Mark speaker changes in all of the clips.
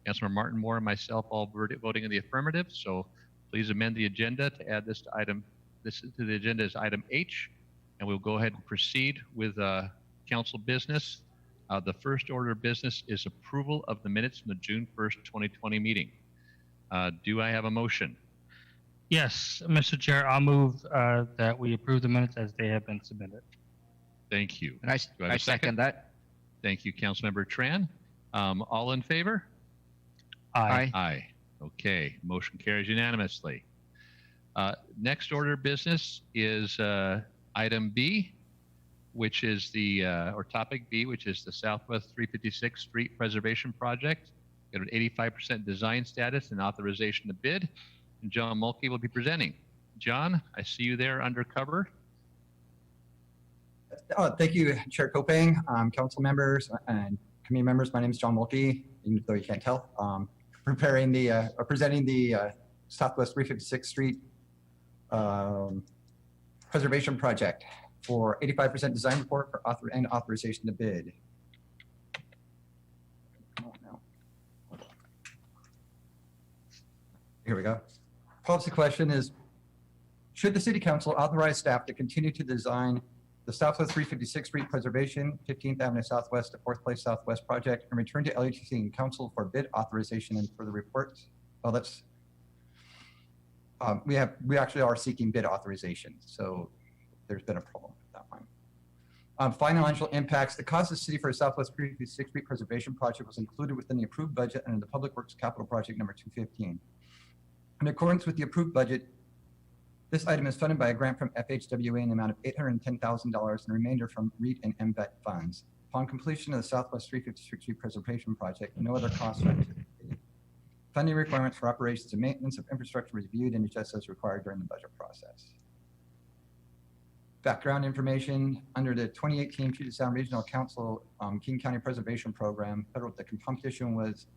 Speaker 1: Councilmember Martin Moore and myself all voting in the affirmative. So please amend the agenda to add this to the agenda as item H, and we'll go ahead and proceed with council business. The first order of business is approval of the minutes from the June 1st, 2020 meeting. Do I have a motion?
Speaker 2: Yes, Mr. Chair, I'll move that we approve the minutes as they have been submitted.
Speaker 1: Thank you.
Speaker 3: And I second that.
Speaker 1: Thank you, Councilmember Tran. All in favor?
Speaker 2: Aye.
Speaker 1: Aye. Okay, motion carries unanimously. Next order of business is item B, which is or topic B, which is the Southwest 356th Street Preservation Project. Got an 85% design status and authorization to bid. And John Mulkey will be presenting. John, I see you there undercover.
Speaker 4: Thank you, Chair Kopang, council members, and committee members. My name is John Mulkey, even though you can't tell. Presenting the Southwest 356th Street Preservation Project for 85% design report for and authorization to bid. Oh, no. Here we go. Policy question is, should the City Council authorize staff to continue to design the Southwest 356th Street Preservation, 15th Avenue Southwest to 4th Place Southwest project and return to LUTC and Council for bid authorization and further reports? Well, that's, we actually are seeking bid authorization, so there's been a problem with that one. Financial impacts. The cost of the city for a Southwest 356th Street Preservation project was included within the approved budget under the Public Works Capital Project number 215. In accordance with the approved budget, this item is funded by a grant from FHWA in the amount of $810,000 and the remainder from REIT and MVET funds. Upon completion of the Southwest 356th Street Preservation Project, no other costs are anticipated. Funding requirements for operations and maintenance of infrastructure was reviewed and adjusted as required during the budget process. Background information: under the 2018 Puget Sound Regional Council King County Preservation Program, the competition was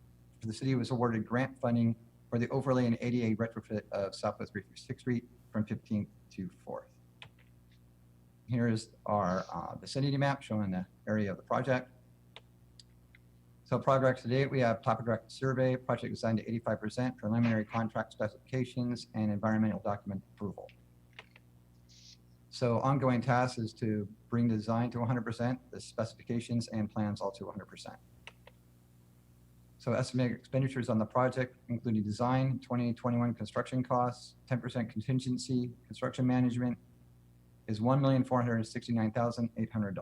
Speaker 4: for the city was awarded grant funding for the overlay and ADA retrofit of Southwest 356th Street from 15th to 4th. Here is our vicinity map showing the area of the project. So progress to date, we have topographic survey, project designed to 85%, preliminary contract specifications, and environmental document approval. So ongoing task is to bring the design to 100%, the specifications and plans all to 100%. So estimated expenditures on the project, including design, 2021 construction costs, 10% contingency, construction management, is $1,469,800.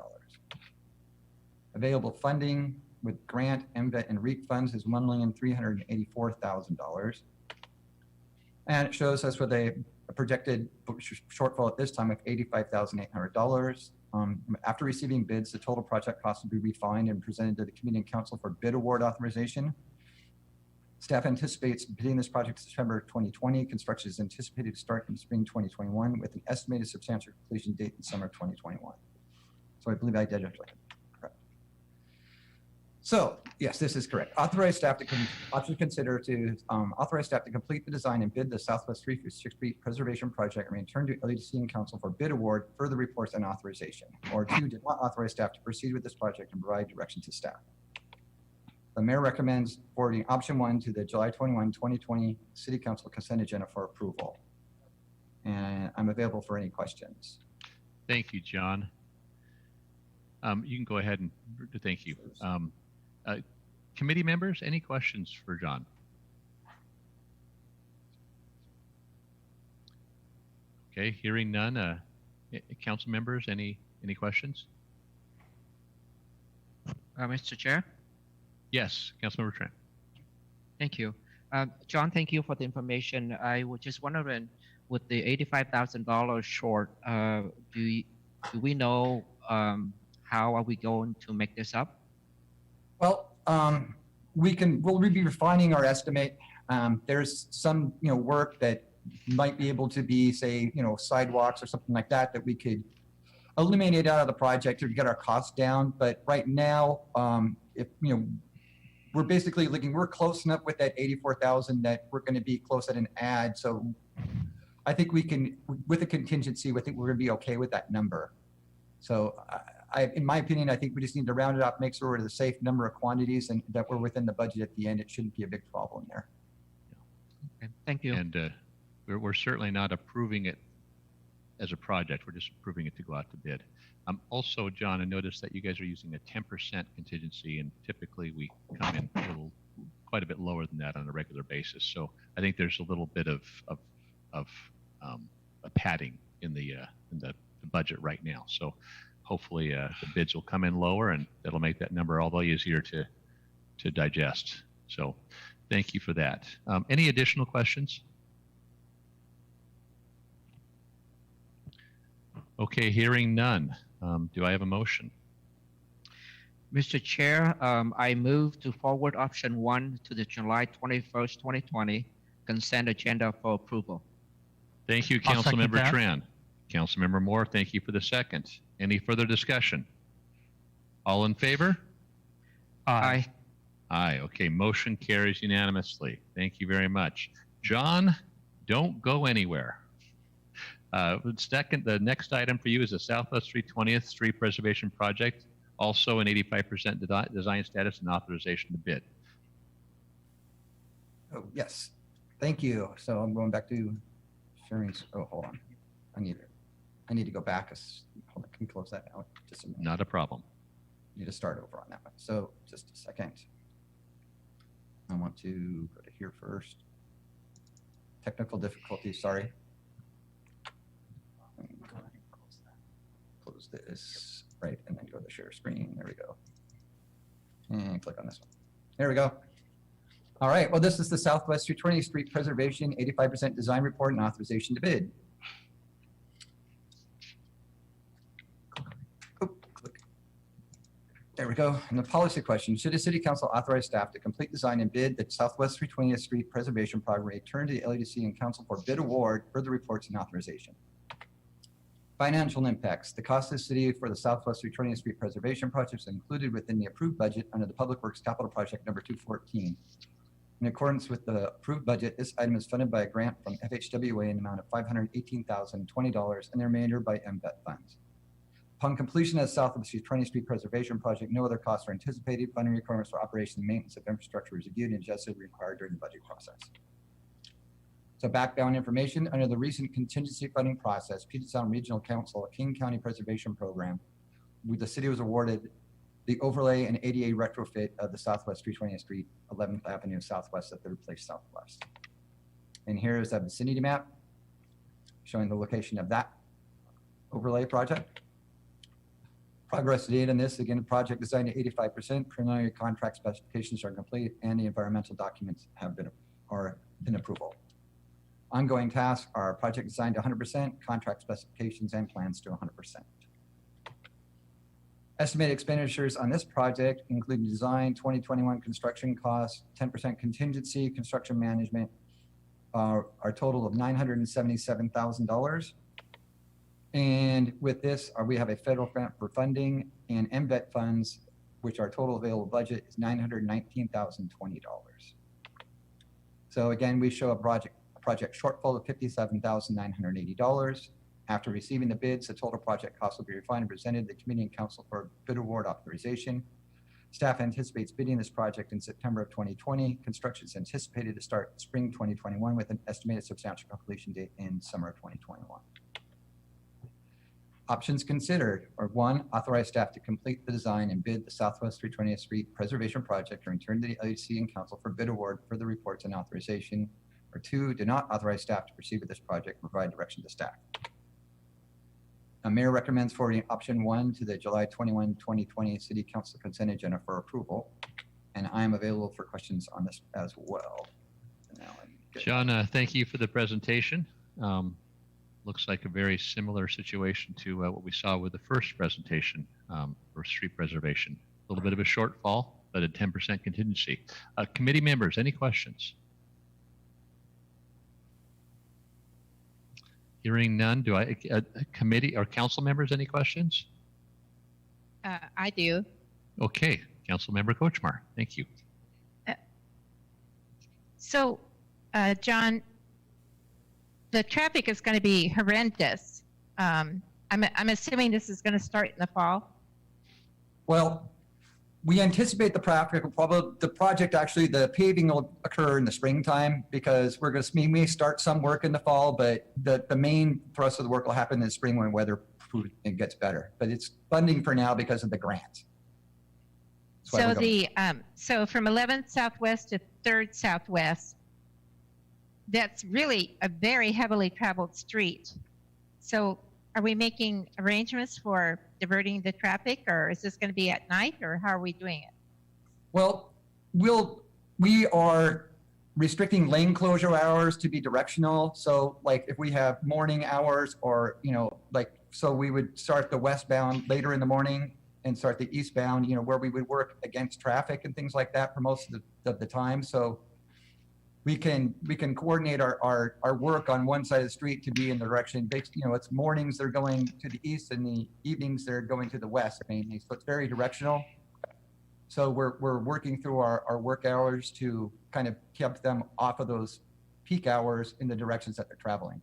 Speaker 4: Available funding with grant, MVET, and REIT funds is $1,384,000. And it shows us with a projected shortfall at this time of $85,800. After receiving bids, the total project cost will be refined and presented to the Committee and Council for bid award authorization. Staff anticipates bidding this project in September 2020. Construction is anticipated to start in spring 2021 with an estimated substantial completion date in summer 2021. So I believe I did it correct. So yes, this is correct. Authorize staff to consider to authorize staff to complete the design and bid the Southwest 356th Street Preservation Project and return to LUTC and Council for bid award, further reports, and authorization. Or 2, did not authorize staff to proceed with this project and provide direction to staff. The mayor recommends forwarding option 1 to the July 21, 2020 City Council consent agenda for approval. And I'm available for any questions.
Speaker 1: Thank you, John. You can go ahead and thank you. Committee members, any questions for John? Okay, hearing none. Council members, any questions?
Speaker 3: Mr. Chair?
Speaker 1: Yes, Councilmember Tran.
Speaker 3: Thank you. John, thank you for the information. I was just wondering, with the $85,000 short, do we know how are we going to make this up?
Speaker 4: Well, we'll be refining our estimate. There's some work that might be able to be, say, sidewalks or something like that we could eliminate out of the project to get our costs down. But right now, if we're basically we're close enough with that 84,000 that we're going to be close at an add. So I think we can, with a contingency, I think we're going to be okay with that number. So in my opinion, I think we just need to round it up, make sure we're at a safe number of quantities and that we're within the budget at the end. It shouldn't be a big problem there.
Speaker 3: Okay, thank you.
Speaker 1: And we're certainly not approving it as a project. We're just approving it to go out to bid. Also, John, I noticed that you guys are using a 10% contingency, and typically we come in quite a bit lower than that on a regular basis. So I think there's a little bit of a padding in the budget right now. So hopefully the bids will come in lower, and that'll make that number all the easier to digest. So thank you for that. Any additional questions? Okay, hearing none. Do I have a motion?
Speaker 3: Mr. Chair, I move to forward option 1 to the July 21st, 2020 consent agenda for approval.
Speaker 1: Thank you,
Speaker 2: I'll second
Speaker 1: Councilmember
Speaker 2: that.
Speaker 1: Tran. Councilmember Moore, thank you for the second. Any further discussion? All in favor?
Speaker 3: Aye.
Speaker 1: Aye. Okay, motion carries unanimously. Thank you very much. John, don't go anywhere. The next item for you is the Southwest 320th Street Preservation Project, also an 85% design status and authorization to bid.
Speaker 4: Oh, yes. Thank you. So I'm going back to sharing. Oh, hold on. I need to go back. Hold on. Can we close that out? Just a minute.
Speaker 1: Not a problem.
Speaker 4: Need to start over on that one. So just a second. I want to go to here first. Technical difficulties, sorry. Close this, right, and then go to share screen. There we go. And click on this one. There we go. All right, well, this is the Southwest 320th Street Preservation 85% design report and authorization to bid. Oh, click. There we go. And the policy question, should a city council authorize staff to complete design and bid the Southwest 320th Street Preservation Project, return to the LEDC and council for bid award, further reports and authorization? Financial impacts. The cost of the city for the Southwest 320th Street Preservation Project is included within the approved budget under the Public Works Capital Project number 214. In accordance with the approved budget, this item is funded by a grant from FHWA in the amount of $518,020 and the remainder by MVET funds. Upon completion of the Southwest 320th Street Preservation Project, no other costs are anticipated. Funding requirements for operation and maintenance of infrastructure is reviewed and adjusted as required during the budget process. So background information, under the recent contingency funding process, Puget Sound Regional Council, a King County Preservation Program, the city was awarded the overlay and ADA retrofit of the Southwest 320th Street, 11th Avenue Southwest at 3rd Place Southwest. And here is a vicinity map showing the location of that overlay project. Progress date on this, again, project designed at 85%, preliminary contract specifications are complete, and the environmental documents are in approval. Ongoing tasks are project design to 100%, contract specifications and plans to 100%. Estimated expenditures on this project, including design, 2021 construction costs, 10% contingency, construction management, are a total of $977,000. And with this, we have a federal grant for funding and MVET funds, which our total available budget is $919,020. So again, we show a project shortfall of $57,980. After receiving the bids, the total project cost will be refined and presented to the committee and council for bid award authorization. Staff anticipates bidding this project in September of 2020. Construction is anticipated to start spring 2021 with an estimated substantial completion date in summer of 2021. Options considered are: 1, authorize staff to complete the design and bid the Southwest 320th Street Preservation Project and return to the LEC and council for bid award, further reports and authorization. Or 2, do not authorize staff to proceed with this project, provide direction to staff. Mayor recommends forwarding option 1 to the July 21, 2020 City Council consent agenda for approval. And I am available for questions on this as well.
Speaker 1: John, thank you for the presentation. Looks like a very similar situation to what we saw with the first presentation for street preservation. A little bit of a shortfall, but a 10% contingency. Committee members, any questions? Hearing none, do I, committee or council members, any questions?
Speaker 5: I do.
Speaker 1: Okay, Council Member Kochmar, thank you.
Speaker 5: So, John, the traffic is going to be horrendous. I'm assuming this is going to start in the fall.
Speaker 4: Well, we anticipate the project actually, the paving will occur in the springtime because we may start some work in the fall, but the main thrust of the work will happen in the spring when weather it gets better. But it's funding for now because of the grant.
Speaker 5: So so from 11th Southwest to 3rd Southwest, that's really a very heavily traveled street. So are we making arrangements for diverting the traffic, or is this going to be at night, or how are we doing it?
Speaker 4: Well, we are restricting lane closure hours to be directional. So like if we have morning hours or, so we would start the westbound later in the morning and start the eastbound, where we would work against traffic and things like that for most of the time. So we can coordinate our work on one side of the street to be in the direction, it's mornings they're going to the east and the evenings they're going to the west mainly. So it's very directional. So we're working through our work hours to kind of keep them off of those peak hours in the directions that they're traveling.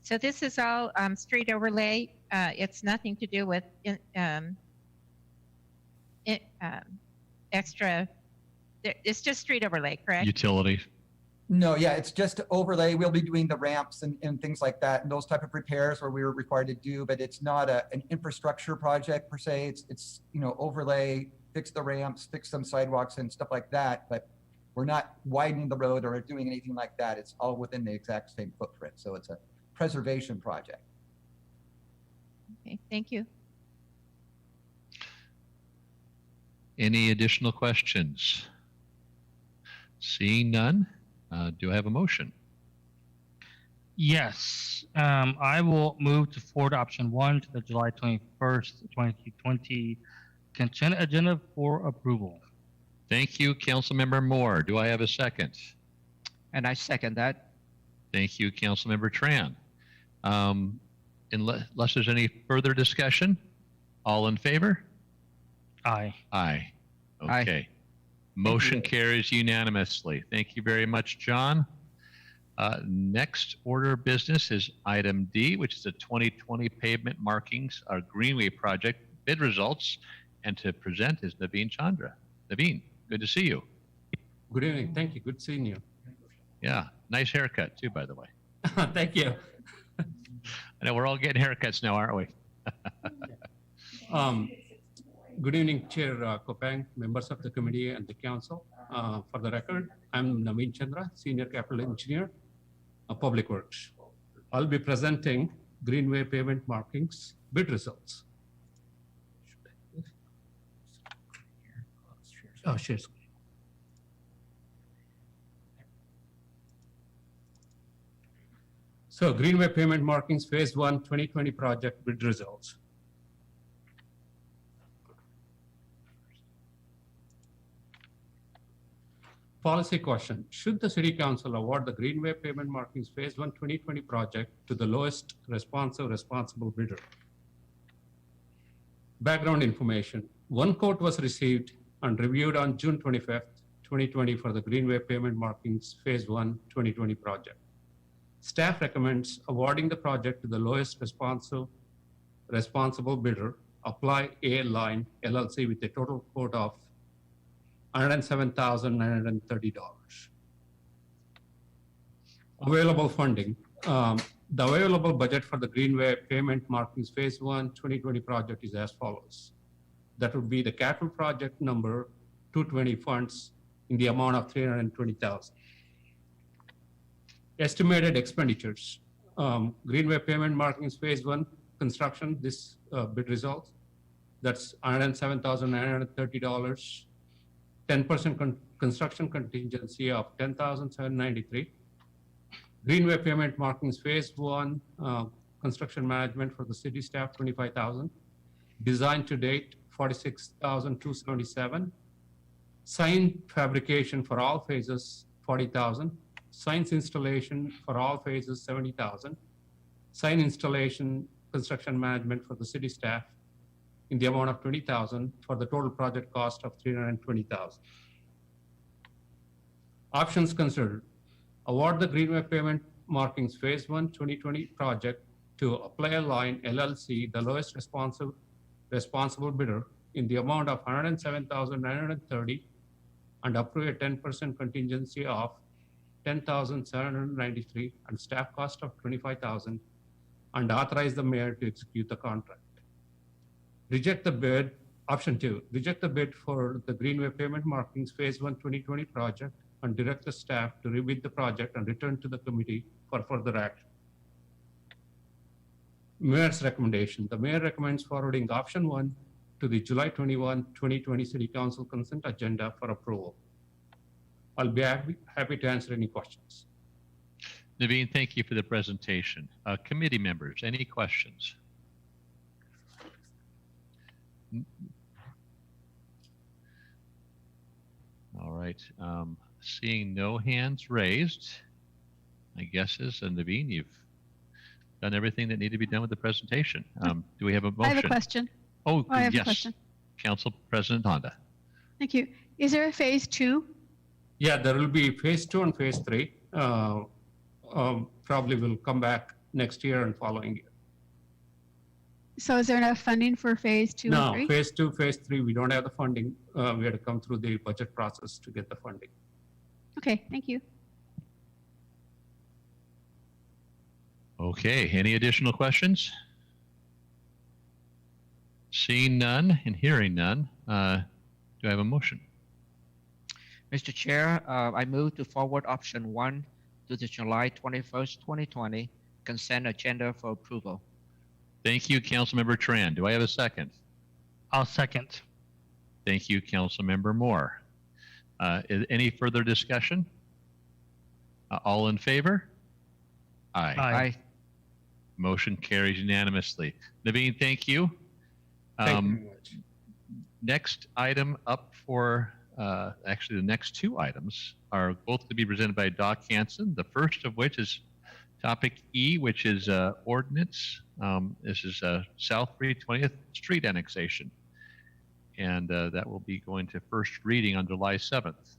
Speaker 5: So this is all street overlay. It's nothing to do with extra. It's just street overlay, correct?
Speaker 1: Utilities.
Speaker 4: No, yeah, it's just overlay. We'll be doing the ramps and things like that, and those type of repairs where we were required to do, but it's not an infrastructure project per se. It's overlay, fix the ramps, fix some sidewalks and stuff like that, but we're not widening the road or doing anything like that. It's all within the exact same footprint. So it's a preservation project.
Speaker 5: Okay, thank you.
Speaker 1: Any additional questions? Seeing none, do I have a motion?
Speaker 2: Yes, I will move to forward option 1 to the July 21st, 2020 consent agenda for approval.
Speaker 1: Thank you, Councilmember Moore. Do I have a second?
Speaker 3: And I second that.
Speaker 1: Thank you, Councilmember Tran. Unless there's any further discussion, all in favor?
Speaker 2: Aye.
Speaker 1: Aye.
Speaker 3: Aye.
Speaker 1: Okay. Motion carries unanimously. Thank you very much, John. Next order of business is item D, which is the 2020 pavement markings, our Greenway project bid results. And to present is Naveen Chandra. Naveen, good to see you.
Speaker 6: Good evening. Thank you. Good seeing you.
Speaker 1: Yeah, nice haircut too, by the way.
Speaker 6: Thank you.
Speaker 1: I know we're all getting haircuts now, aren't we?
Speaker 6: Good evening, Chair Kopang, members of the committee and the council. For the record, I'm Naveen Chandra, Senior Capital Engineer of Public Works. I'll be presenting Greenway pavement markings bid results. Oh, share screen. So Greenway pavement markings phase 1 2020 project bid results. Policy question: should the City Council award the Greenway pavement markings phase 1 2020 project to the lowest responsible bidder? Background information: one quote was received and reviewed on June 25th, 2020 for the Greenway pavement markings phase 1 2020 project. Staff recommends awarding the project to the lowest responsible bidder, Apply A Line LLC, with a total quote of $107,930. Available funding. The available budget for the Greenway pavement markings phase 1 2020 project is as follows. That would be the capital project number 220 funds in the amount of $320,000. Estimated expenditures. Greenway pavement markings phase 1 construction, this bid results, that's $107,930. 10% construction contingency of $10,793. Greenway pavement markings phase 1 construction management for the city staff $25,000. Design to date $46,277. Sign fabrication for all phases $40,000. Signs installation for all phases $70,000. Sign installation construction management for the city staff in the amount of $20,000 for the total project cost of $320,000. Options considered: award the Greenway pavement markings phase 1 2020 project to Apply a Line LLC, the lowest responsible bidder, in the amount of $107,930 and approve a 10% contingency of $10,793 and staff cost of $25,000 and authorize the mayor to execute the contract. Reject the bid. Option 2, reject the bid for the Greenway Pavement Markings Phase 1 2020 project and direct the staff to rebid the project and return to the committee for further action. Mayor's recommendation. The mayor recommends forwarding option 1 to the July 21, 2020 City Council consent agenda for approval. I'll be happy to answer any questions.
Speaker 1: Naveen, thank you for the presentation. Committee members, any questions? All right. Seeing no hands raised, my guess is, Naveen, you've done everything that needed to be done with the presentation. Do we have a motion?
Speaker 7: I have a question.
Speaker 1: Oh,
Speaker 7: I have
Speaker 1: yes.
Speaker 7: a question.
Speaker 1: Council President Honda.
Speaker 7: Thank you. Is there a phase 2?
Speaker 6: Yeah, there will be phase 2 and phase 3. Probably will come back next year and following year.
Speaker 7: So is there enough funding for phase 2
Speaker 6: No,
Speaker 7: and 3?
Speaker 6: phase 2, phase 3, we don't have the funding. We had to come through the budget process to get the funding.
Speaker 7: Okay, thank you.
Speaker 1: Okay, any additional questions? Seeing none and hearing none, do I have a motion?
Speaker 3: Mr. Chair, I move to forward option 1 to the July 21st, 2020 consent agenda for approval.
Speaker 1: Thank you, Councilmember Tran. Do I have a second?
Speaker 2: I'll second.
Speaker 1: Thank you, Councilmember Moore. Any further discussion? All in favor? Aye.
Speaker 2: Aye.
Speaker 1: Motion carries unanimously. Naveen, thank you.
Speaker 6: Thank you very much.
Speaker 1: Next item up for, actually the next two items are both to be presented by Doc Hanson. The first of which is topic E, which is ordinance. This is South 320th Street annexation. And that will be going to first reading on July 7th.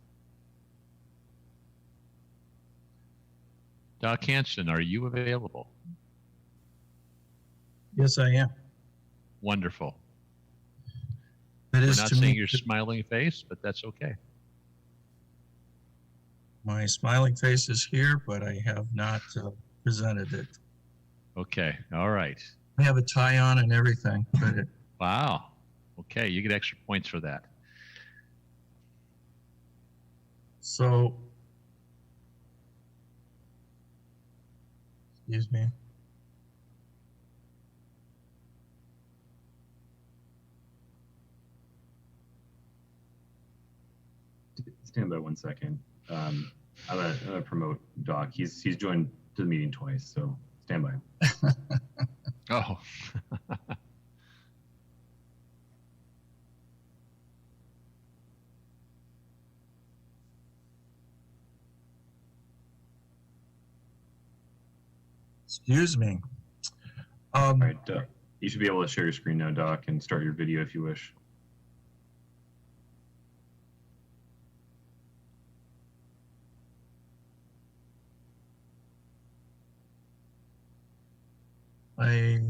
Speaker 1: Doc Hanson, are you available?
Speaker 8: Yes, I am.
Speaker 1: Wonderful.
Speaker 8: It
Speaker 1: We're
Speaker 8: is
Speaker 1: not
Speaker 8: to
Speaker 1: seeing
Speaker 8: me,
Speaker 1: your smiling face, but that's okay.
Speaker 8: my smiling face is here, but I have not presented it.
Speaker 1: Okay, all right.
Speaker 8: I have a tie on and everything, but it,
Speaker 1: Wow. Okay, you get extra points for that.
Speaker 8: so, excuse me.
Speaker 9: Stand by 1 second. I'm gonna promote Doc. He's joined to the meeting twice, so stand by.
Speaker 1: Oh.
Speaker 8: Excuse me.
Speaker 9: All right, you should be able to share your screen now, Doc, and start your video if you wish.
Speaker 8: I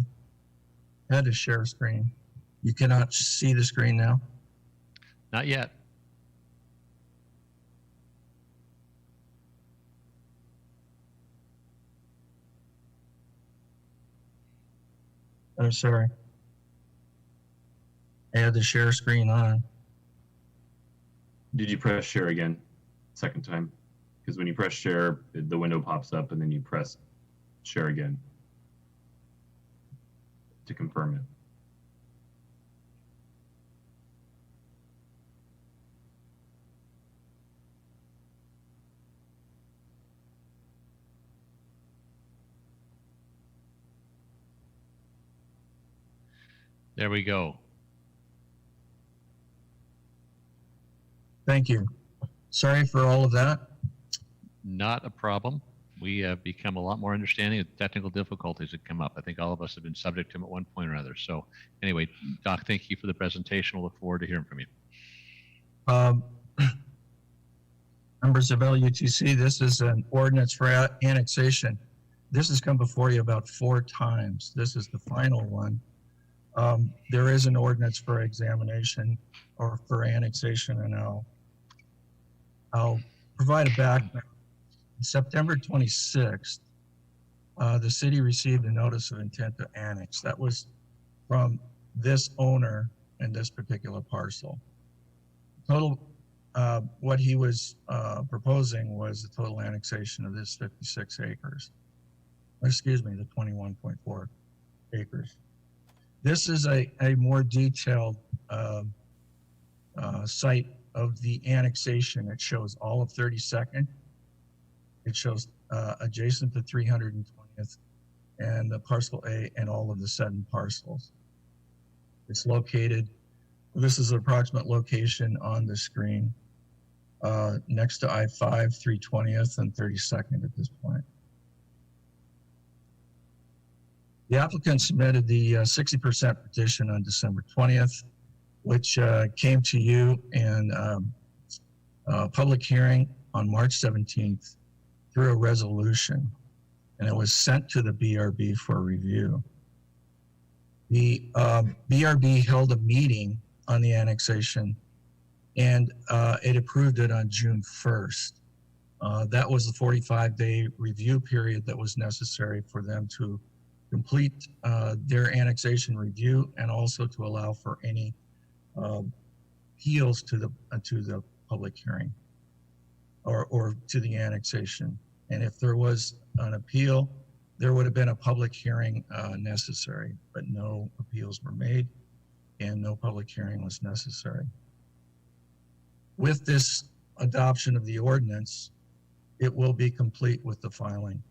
Speaker 8: had to share screen. You cannot see the screen now.
Speaker 1: Not yet.
Speaker 8: I'm sorry. I had the share screen on.
Speaker 9: Did you press share again, second time? Because when you press share, the window pops up and then you press share again to confirm it.
Speaker 1: There we go.
Speaker 8: Thank you. Sorry for all of that.
Speaker 1: Not a problem. We have become a lot more understanding of technical difficulties that come up. I think all of us have been subject to them at one point or another. So anyway, Doc, thank you for the presentation. We'll look forward to hearing from you.
Speaker 8: Members of LUTC, this is an ordinance for annexation. This has come before you about 4 times. This is the final one. There is an ordinance for examination or for annexation, and I'll provide a background. September 26th, the city received a notice of intent to annex. That was from this owner in this particular parcel. Total, what he was proposing was the total annexation of this 56 acres. Excuse me, the 21.4 acres. This is a more detailed site of the annexation. It shows all of 32nd. It shows adjacent to 320th and the parcel A and all of the 7 parcels. It's located, this is an approximate location on the screen, next to I-5, 320th and 32nd at this point. The applicant submitted the 60% petition on December 20th, which came to you in a public hearing on March 17th through a resolution, and it was sent to the BRB for review. The BRB held a meeting on the annexation, and it approved it on June 1st. That was the 45-day review period that was necessary for them to complete their annexation review, and also to allow for any appeals to the public hearing or to the annexation. And if there was an appeal, there would have been a public hearing necessary, but no appeals were made and no public hearing was necessary. With this adoption of the ordinance, it will be complete with the filing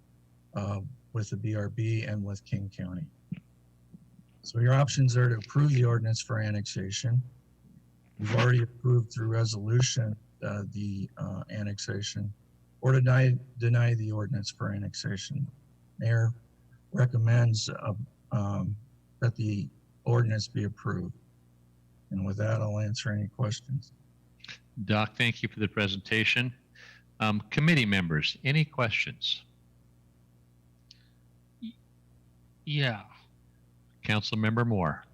Speaker 8: with the BRB and with King County. So your options are to approve the ordinance for annexation. We've already approved through resolution the annexation, or deny the ordinance for annexation. Mayor recommends that the ordinance be approved. And with that, I'll answer any questions.
Speaker 1: Doc, thank you for the presentation. Committee members, any questions?
Speaker 2: Yeah.
Speaker 1: Councilmember Moore.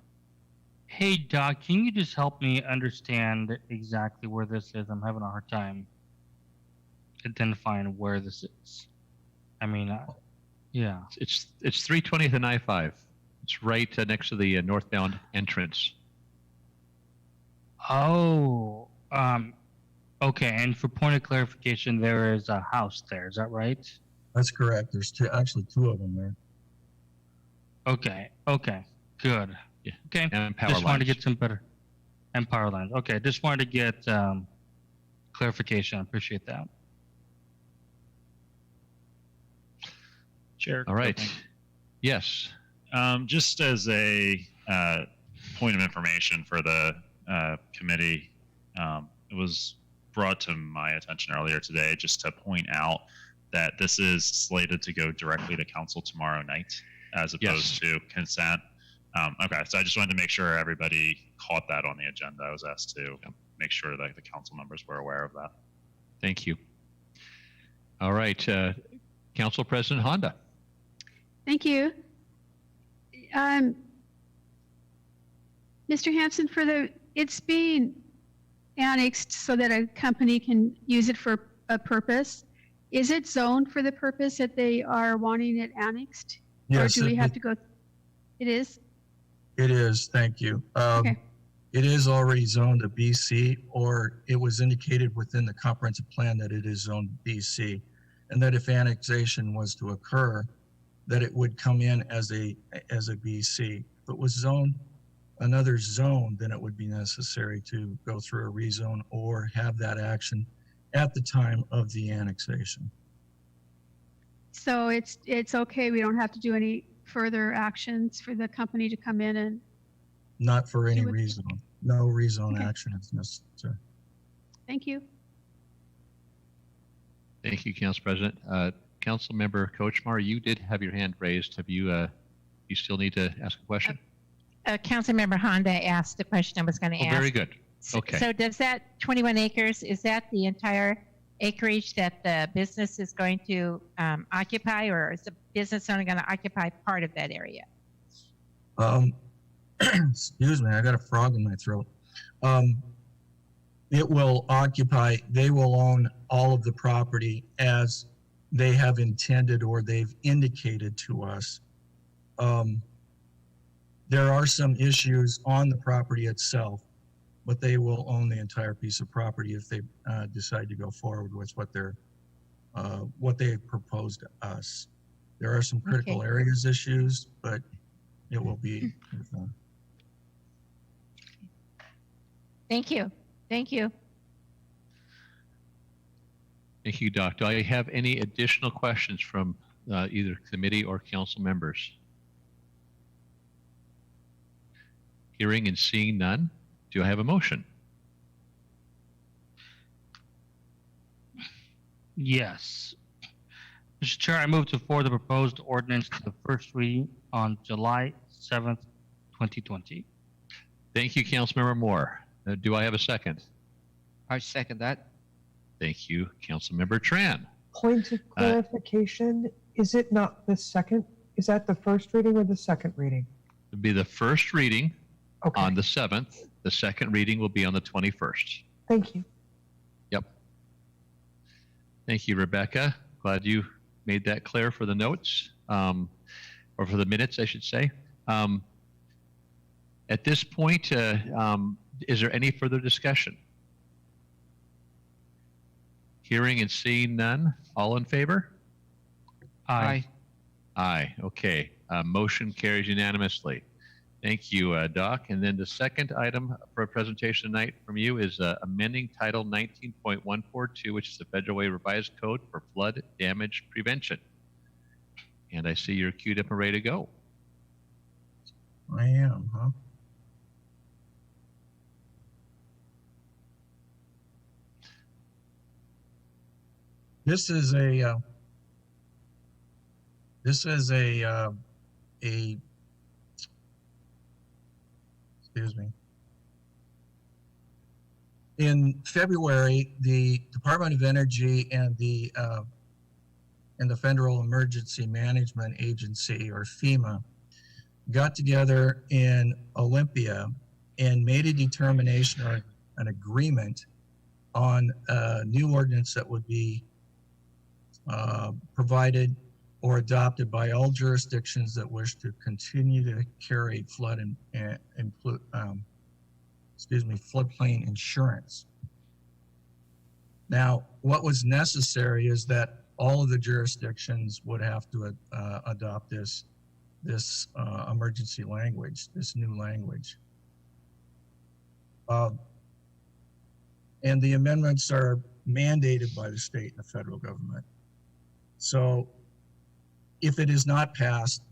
Speaker 2: Hey, Doc, can you just help me understand exactly where this is? I'm having a hard time identifying where this is. I mean, yeah.
Speaker 1: It's 320th and I-5. It's right next to the northbound entrance.
Speaker 2: Oh, okay. And for point of clarification, there is a house there. Is that right?
Speaker 8: That's correct. There's actually two of them there.
Speaker 2: Okay. Okay. Good.
Speaker 1: Yeah.
Speaker 2: Okay.
Speaker 1: And power
Speaker 2: Just wanted to
Speaker 1: lines.
Speaker 2: get some better. And power lines. Okay. Just wanted to get clarification. I appreciate that.
Speaker 10: Chair.
Speaker 1: All right. Yes.
Speaker 10: Just as a point of information for the committee, it was brought to my attention earlier today just to point out that this is slated to go directly to council tomorrow night as opposed to consent. Okay, so I just wanted to make sure everybody caught that on the agenda. I was asked to make sure that the council members were aware of that.
Speaker 1: Thank you. All right. Council President Honda.
Speaker 7: Thank you. Mr. Hampson, it's being annexed so that a company can use it for a purpose. Is it zoned for the purpose that they are wanting it annexed?
Speaker 8: Yes.
Speaker 7: Or do we have to go? It is?
Speaker 8: It is. Thank you.
Speaker 7: Okay.
Speaker 8: It is already zoned to BC, or it was indicated within the comprehensive plan that it is zoned BC, and that if annexation was to occur, that it would come in as a BC. If it was zoned another zone, then it would be necessary to go through a rezone or have that action at the time of the annexation.
Speaker 7: So it's okay. We don't have to do any further actions for the company to come in and.
Speaker 8: Not for any
Speaker 7: Do it.
Speaker 8: reason. No rezone
Speaker 7: Okay.
Speaker 8: action is necessary.
Speaker 7: Thank you.
Speaker 1: Thank you, Council President. Councilmember Kochmar, you did have your hand raised. Have you? You still need to ask a question?
Speaker 5: Councilmember Honda asked the question I was going to
Speaker 1: Oh,
Speaker 5: ask.
Speaker 1: very good. Okay.
Speaker 5: So does that 21 acres, is that the entire acreage that the business is going to occupy, or is the business only going to occupy part of that area?
Speaker 8: excuse me, I got a frog in my throat. It will occupy, they will own all of the property as they have intended or they've indicated to us. There are some issues on the property itself, but they will own the entire piece of property if they decide to go forward with what they proposed to us. There are some critical areas issues, but it will be.
Speaker 5: Thank you. Thank you.
Speaker 1: Thank you, Doc. Do I have any additional questions from either committee or council members? Hearing and seeing none, do I have a motion?
Speaker 2: Yes. Mr. Chair, I move to forward the proposed ordinance to the first reading on July 7th, 2020.
Speaker 1: Thank you, Councilmember Moore. Do I have a second?
Speaker 3: I second that.
Speaker 1: Thank you, Councilmember Tran.
Speaker 11: Point of clarification, is it not the second? Is that the first reading or the second reading?
Speaker 1: It'll be the first reading
Speaker 11: Okay.
Speaker 1: on the 7th. The second reading will be on the 21st.
Speaker 11: Thank you.
Speaker 1: Yep. Thank you, Rebecca. Glad you made that clear for the notes, or for the minutes, I should say. At this point, is there any further discussion? Hearing and seeing none, all in favor?
Speaker 2: Aye.
Speaker 1: Aye, okay. Motion carries unanimously. Thank you, Doc. And then the second item for a presentation tonight from you is amending Title 19.142, which is the Federal Way Revised Code for Flood Damage Prevention. And I see you're queued up and ready to go.
Speaker 8: I am, huh? This is a excuse me. In February, the Department of Energy and the Federal Emergency Management Agency, or FEMA, got together in Olympia and made a determination or an agreement on a new ordinance that would be provided or adopted by all jurisdictions that wish to continue to carry flood floodplain insurance. Now, what was necessary is that all of the jurisdictions would have to adopt this emergency language, this new language. And the amendments are mandated by the state and the federal government. So if it is not passed,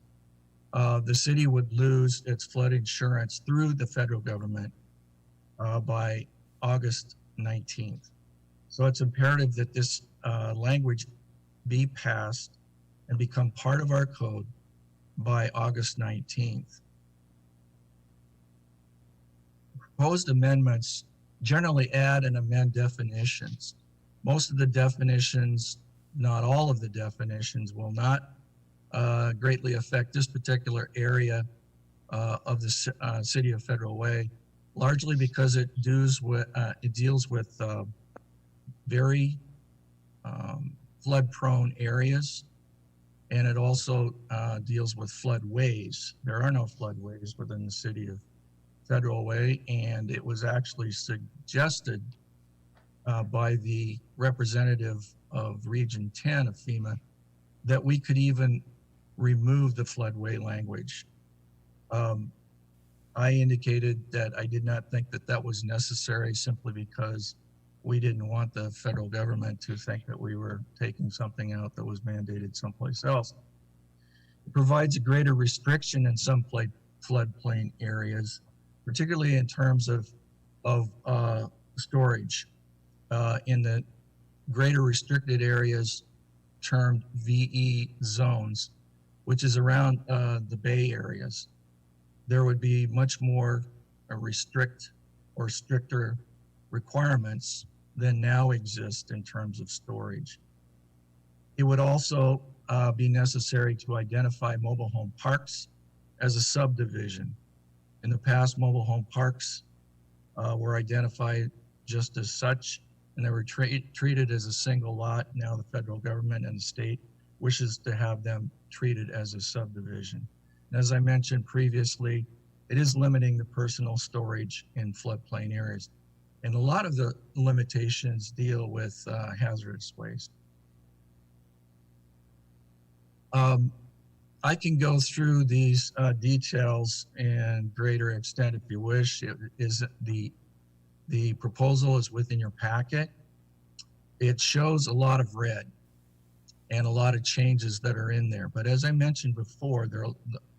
Speaker 8: the city would lose its flood insurance through the federal government by August 19th. So it's imperative that this language be passed and become part of our code by August 19th. Proposed amendments generally add and amend definitions. Most of the definitions, not all of the definitions, will not greatly affect this particular area of the City of Federal Way, largely because it deals with very flood-prone areas, and it also deals with floodways. There are no floodways within the City of Federal Way, and it was actually suggested by the representative of Region 10 of FEMA that we could even remove the floodway language. I indicated that I did not think that that was necessary, simply because we didn't want the federal government to think that we were taking something out that was mandated someplace else. It provides a greater restriction in some floodplain areas, particularly in terms of storage in the greater restricted areas termed VE zones, which is around the Bay areas. There would be much more stricter requirements than now exist in terms of storage. It would also be necessary to identify mobile home parks as a subdivision. In the past, mobile home parks were identified just as such, and they were treated as a single lot. Now the federal government and the state wishes to have them treated as a subdivision. And as I mentioned previously, it is limiting the personal storage in floodplain areas. And a lot of the limitations deal with hazardous waste. I can go through these details in greater extent if you wish. The proposal is within your packet. It shows a lot of red and a lot of changes that are in there. But as I mentioned before,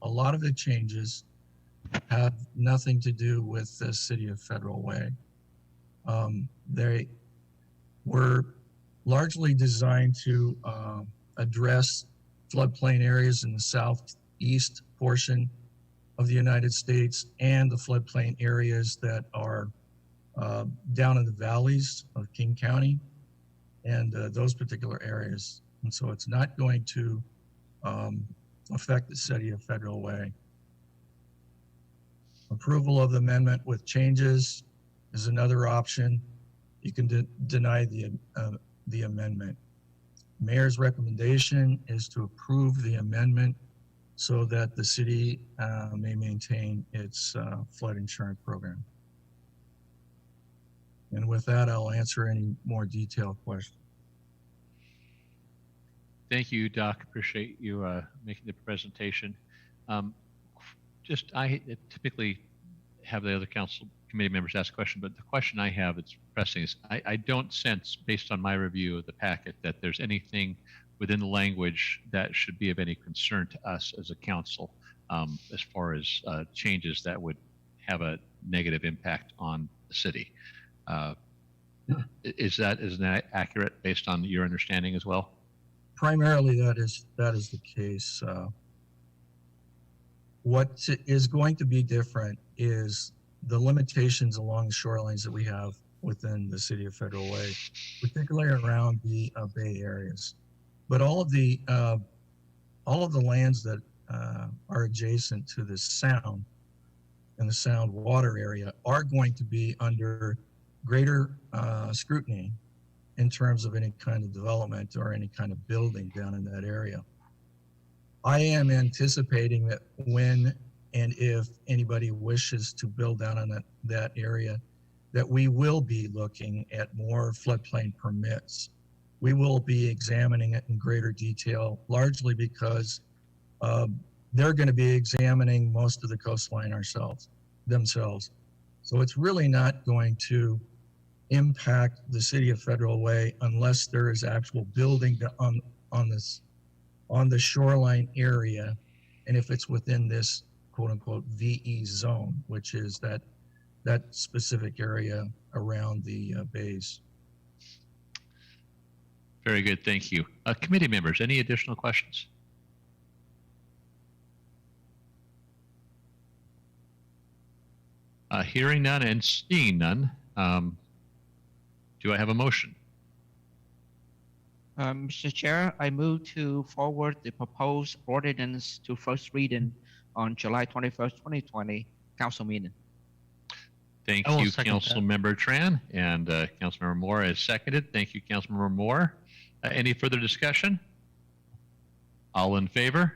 Speaker 8: a lot of the changes have nothing to do with the City of Federal Way. They were largely designed to address floodplain areas in the southeast portion of the United States and the floodplain areas that are down in the valleys of King County and those particular areas. And so it's not going to affect the City of Federal Way. Approval of the amendment with changes is another option. You can deny the amendment. Mayor's recommendation is to approve the amendment so that the city may maintain its flood insurance program. And with that, I'll answer any more detailed questions.
Speaker 1: Thank you, Doc. Appreciate you making the presentation. I typically have the other council committee members ask a question, but the question I have that's pressing is I don't sense, based on my review of the packet, that there's anything within the language that should be of any concern to us as a council as far as changes that would have a negative impact on the city. Is that accurate based on your understanding as well?
Speaker 8: Primarily, that is the case. What is going to be different is the limitations along the shorelines that we have within the City of Federal Way, particularly around the Bay areas. But all of the lands that are adjacent to the sound and the sound water area are going to be under greater scrutiny in terms of any kind of development or any kind of building down in that area. I am anticipating that when and if anybody wishes to build down in that area, that we will be looking at more floodplain permits. We will be examining it in greater detail, largely because they're going to be examining most of the coastline themselves. So it's really not going to impact the City of Federal Way unless there is actual building on the shoreline area, and if it's within this quote unquote VE zone, which is that specific area around the bays.
Speaker 1: Very good, thank you. Committee members, any additional questions? Hearing none and seeing none, do I have a motion?
Speaker 3: Mr. Chair, I move to forward the proposed ordinance to first reading on July 21st, 2020, council meeting.
Speaker 1: Thank
Speaker 2: I will
Speaker 1: you,
Speaker 2: second
Speaker 1: Council Member Tran, and Councilmember Moore has seconded. Thank you, Councilmember Moore. Any further discussion? All in favor?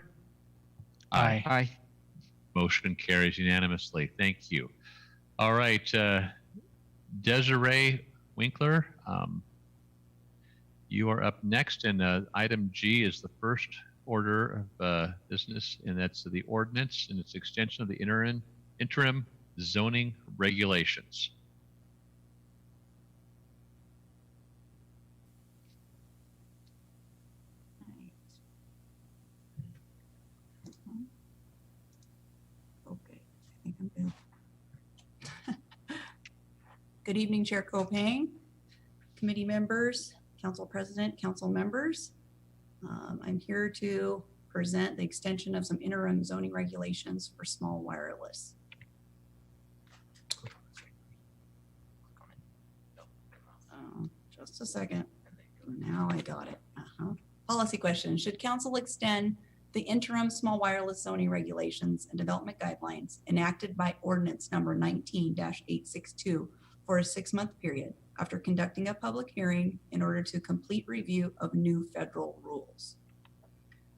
Speaker 2: Aye.
Speaker 3: Aye.
Speaker 1: Motion carries unanimously. Thank you. All right, Desiree Winkler, you are up next, and item G is the first order of business, and that's the ordinance and its extension of the interim zoning regulations.
Speaker 12: Okay, I think I'm good. Good evening, Chair Copang, committee members, council president, council members. I'm here to present the extension of some interim zoning regulations for small wireless. Just a second. Now I got it. Policy question. Should council extend the interim small wireless zoning regulations and development guidelines enacted by ordinance number 19-862 for a 6-month period after conducting a public hearing in order to complete review of new federal rules.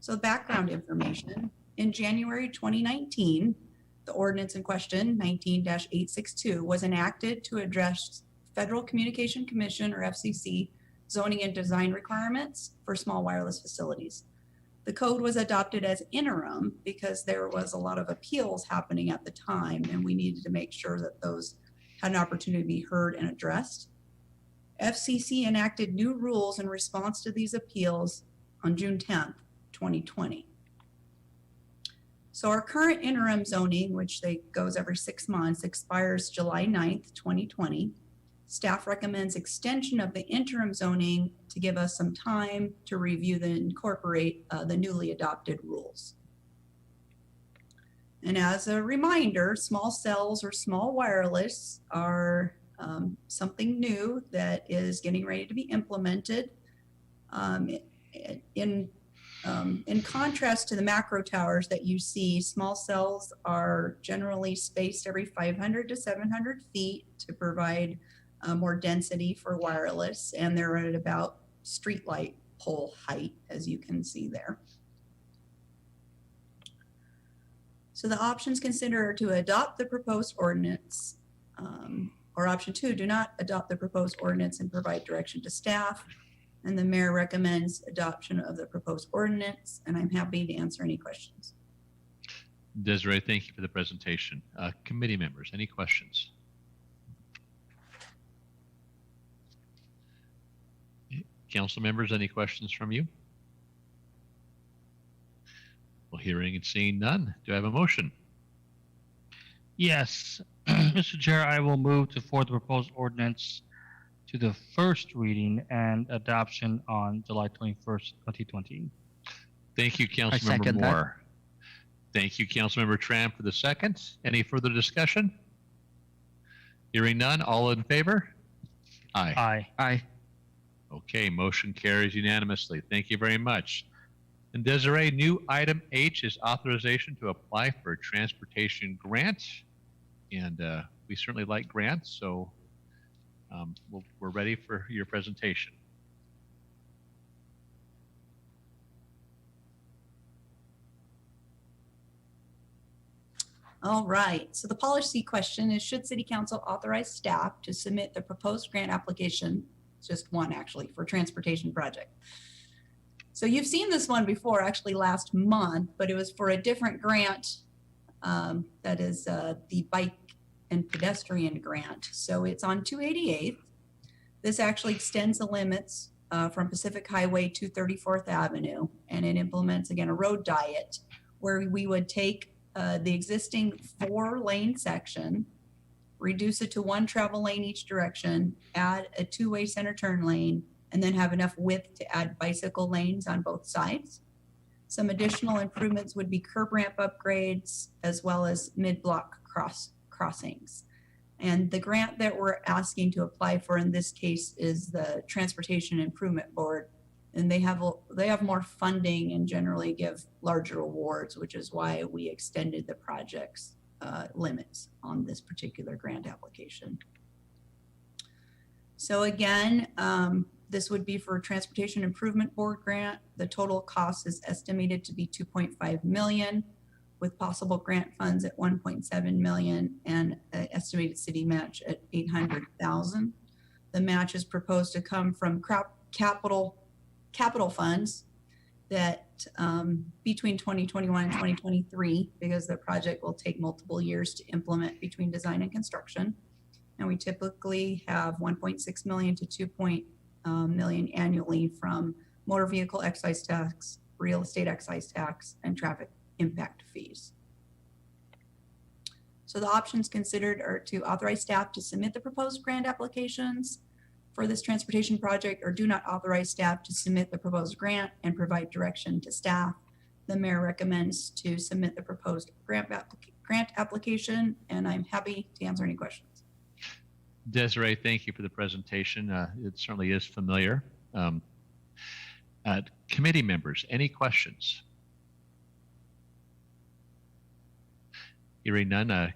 Speaker 12: So background information, in January 2019, the ordinance in question, 19-862, was enacted to address Federal Communication Commission, or FCC, zoning and design requirements for small wireless facilities. The code was adopted as interim because there was a lot of appeals happening at the time, and we needed to make sure that those had an opportunity to be heard and addressed. FCC enacted new rules in response to these appeals on June 10th, 2020. So our current interim zoning, which goes every 6 months, expires July 9th, 2020. Staff recommends extension of the interim zoning to give us some time to review and incorporate the newly adopted rules. And as a reminder, small cells or small wireless are something new that is getting ready to be implemented. In contrast to the macro towers that you see, small cells are generally spaced every 500 to 700 feet to provide more density for wireless, and they're at about streetlight pole height, as you can see there. So the options considered are to adopt the proposed ordinance, or option 2, do not adopt the proposed ordinance and provide direction to staff. And the mayor recommends adoption of the proposed ordinance, and I'm happy to answer any questions.
Speaker 1: Desiree, thank you for the presentation. Committee members, any questions? Council members, any questions from you? Well, hearing and seeing none, do I have a motion?
Speaker 2: Yes, Mr. Chair, I will move to forward the proposed ordinance to the first reading and adoption on July 21st, 2020.
Speaker 1: Thank you, Councilmember Moore. Thank you, Councilmember Tran, for the second. Any further discussion? Hearing none, all in favor? Aye.
Speaker 2: Aye.
Speaker 3: Aye.
Speaker 1: Okay, motion carries unanimously. Thank you very much. And Desiree, new item H is authorization to apply for a transportation grant. And we certainly like grants, so we're ready for your presentation.
Speaker 12: All right, so the policy question is, should City Council authorize staff to submit the proposed grant application, it's just one actually, for transportation project? So you've seen this one before, actually last month, but it was for a different grant that is the bike and pedestrian grant. So it's on 288th. This actually extends the limits from Pacific Highway to 34th Avenue, and it implements, again, a road diet where we would take the existing 4-lane section, reduce it to 1 travel lane each direction, add a 2-way center turn lane, and then have enough width to add bicycle lanes on both sides. Some additional improvements would be curb ramp upgrades as well as mid-block crossings. And the grant that we're asking to apply for in this case is the Transportation Improvement Board, and they have more funding and generally give larger awards, which is why we extended the project's limits on this particular grant application. So again, this would be for a Transportation Improvement Board grant. The total cost is estimated to be $2.5 million, with possible grant funds at $1.7 million and an estimated city match at $800,000. The match is proposed to come from capital funds that between 2021 and 2023, because the project will take multiple years to implement between design and construction. And we typically have 1.6 million to 2 million annually from motor vehicle excise tax, real estate excise tax, and traffic impact fees. So the options considered are to authorize staff to submit the proposed grant applications for this transportation project, or do not authorize staff to submit the proposed grant and provide direction to staff. The mayor recommends to submit the proposed grant application, and I'm happy to answer any questions.
Speaker 1: Desiree, thank you for the presentation. It certainly is familiar. Committee members, any questions? Hearing none,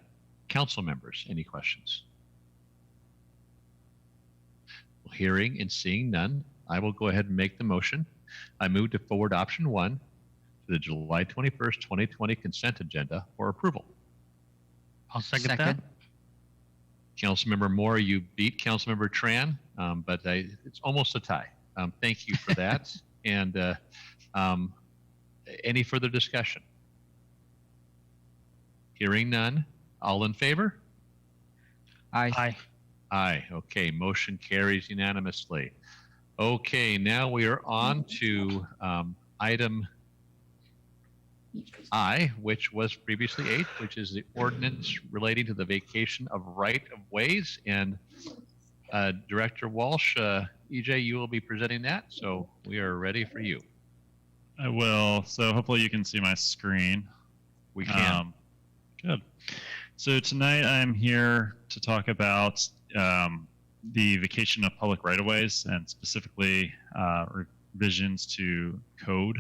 Speaker 1: council members, any questions? Well, hearing and seeing none, I will go ahead and make the motion. I move to forward option 1 to the July 21st, 2020 consent agenda for approval.
Speaker 2: I'll second that.
Speaker 1: Councilmember Moore, you beat Councilmember Tran, but it's almost a tie. Thank you for that. And any further discussion? Hearing none, all in favor?
Speaker 3: Aye.
Speaker 2: Aye.
Speaker 1: Aye. Okay, motion carries unanimously. Okay, now we are on to item I, which was previously 8, which is the ordinance relating to the vacation of right-of-ways. And Director Walsh, EJ, you will be presenting that, so we are ready for you.
Speaker 10: I will. So hopefully you can see my screen.
Speaker 1: We can.
Speaker 10: Good. So tonight I'm here to talk about the vacation of public right-of-ways and specifically revisions to code.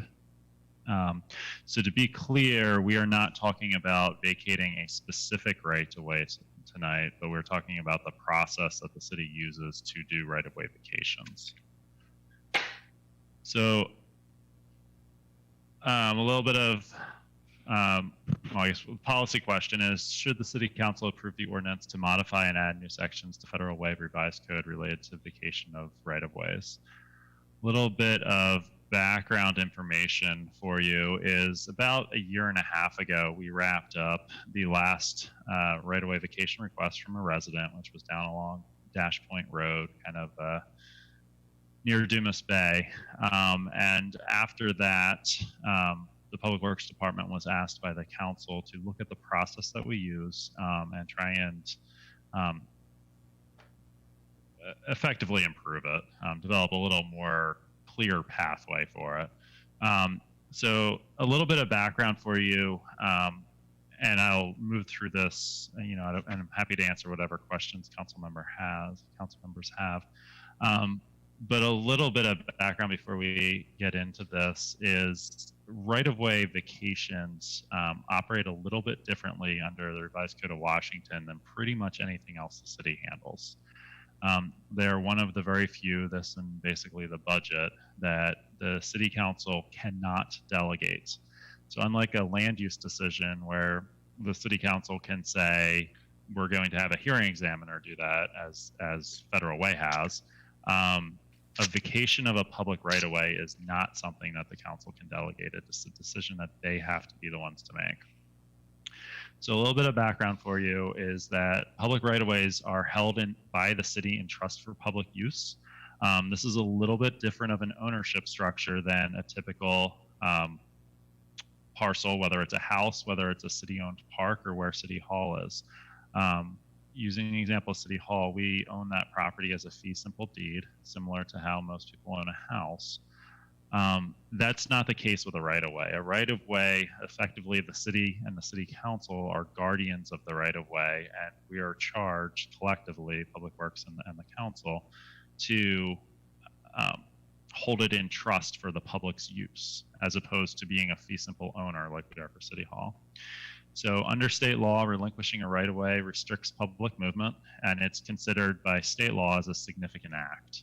Speaker 10: So to be clear, we are not talking about vacating a specific right-of-way tonight, but we're talking about the process that the city uses to do right-of-way vacations. So a little bit of, well, I guess the policy question is, should the city council approve the ordinance to modify and add new sections to Federal Way Revised Code related to vacation of right-of-ways? A little bit of background information for you is about 1.5 years ago, we wrapped up the last right-of-way vacation request from a resident, which was down along Dash Point Road, kind of near Dumas Bay. And after that, the Public Works Department was asked by the council to look at the process that we use and try and effectively improve it, develop a little more clear pathway for it. So a little bit of background for you, and I'll move through this, and I'm happy to answer whatever questions council members have. But a little bit of background before we get into this is right-of-way vacations operate a little bit differently under the Revised Code of Washington than pretty much anything else the city handles. They're one of the very few, this and basically the budget, that the city council cannot delegate. So unlike a land use decision where the city council can say, we're going to have a hearing examiner do that, as Federal Way has, a vacation of a public right-of-way is not something that the council can delegate. It's a decision that they have to be the ones to make. So a little bit of background for you is that public right-of-ways are held by the city in trust for public use. This is a little bit different of an ownership structure than a typical parcel, whether it's a house, whether it's a city-owned park, or where City Hall is. Using the example of City Hall, we own that property as a fee simple deed, similar to how most people own a house. That's not the case with a right-of-way. A right-of-way, effectively, the city and the city council are guardians of the right-of-way, and we are charged collectively, Public Works and the council, to hold it in trust for the public's use, as opposed to being a fee simple owner like we are for City Hall. So under state law, relinquishing a right-of-way restricts public movement, and it's considered by state law as a significant act.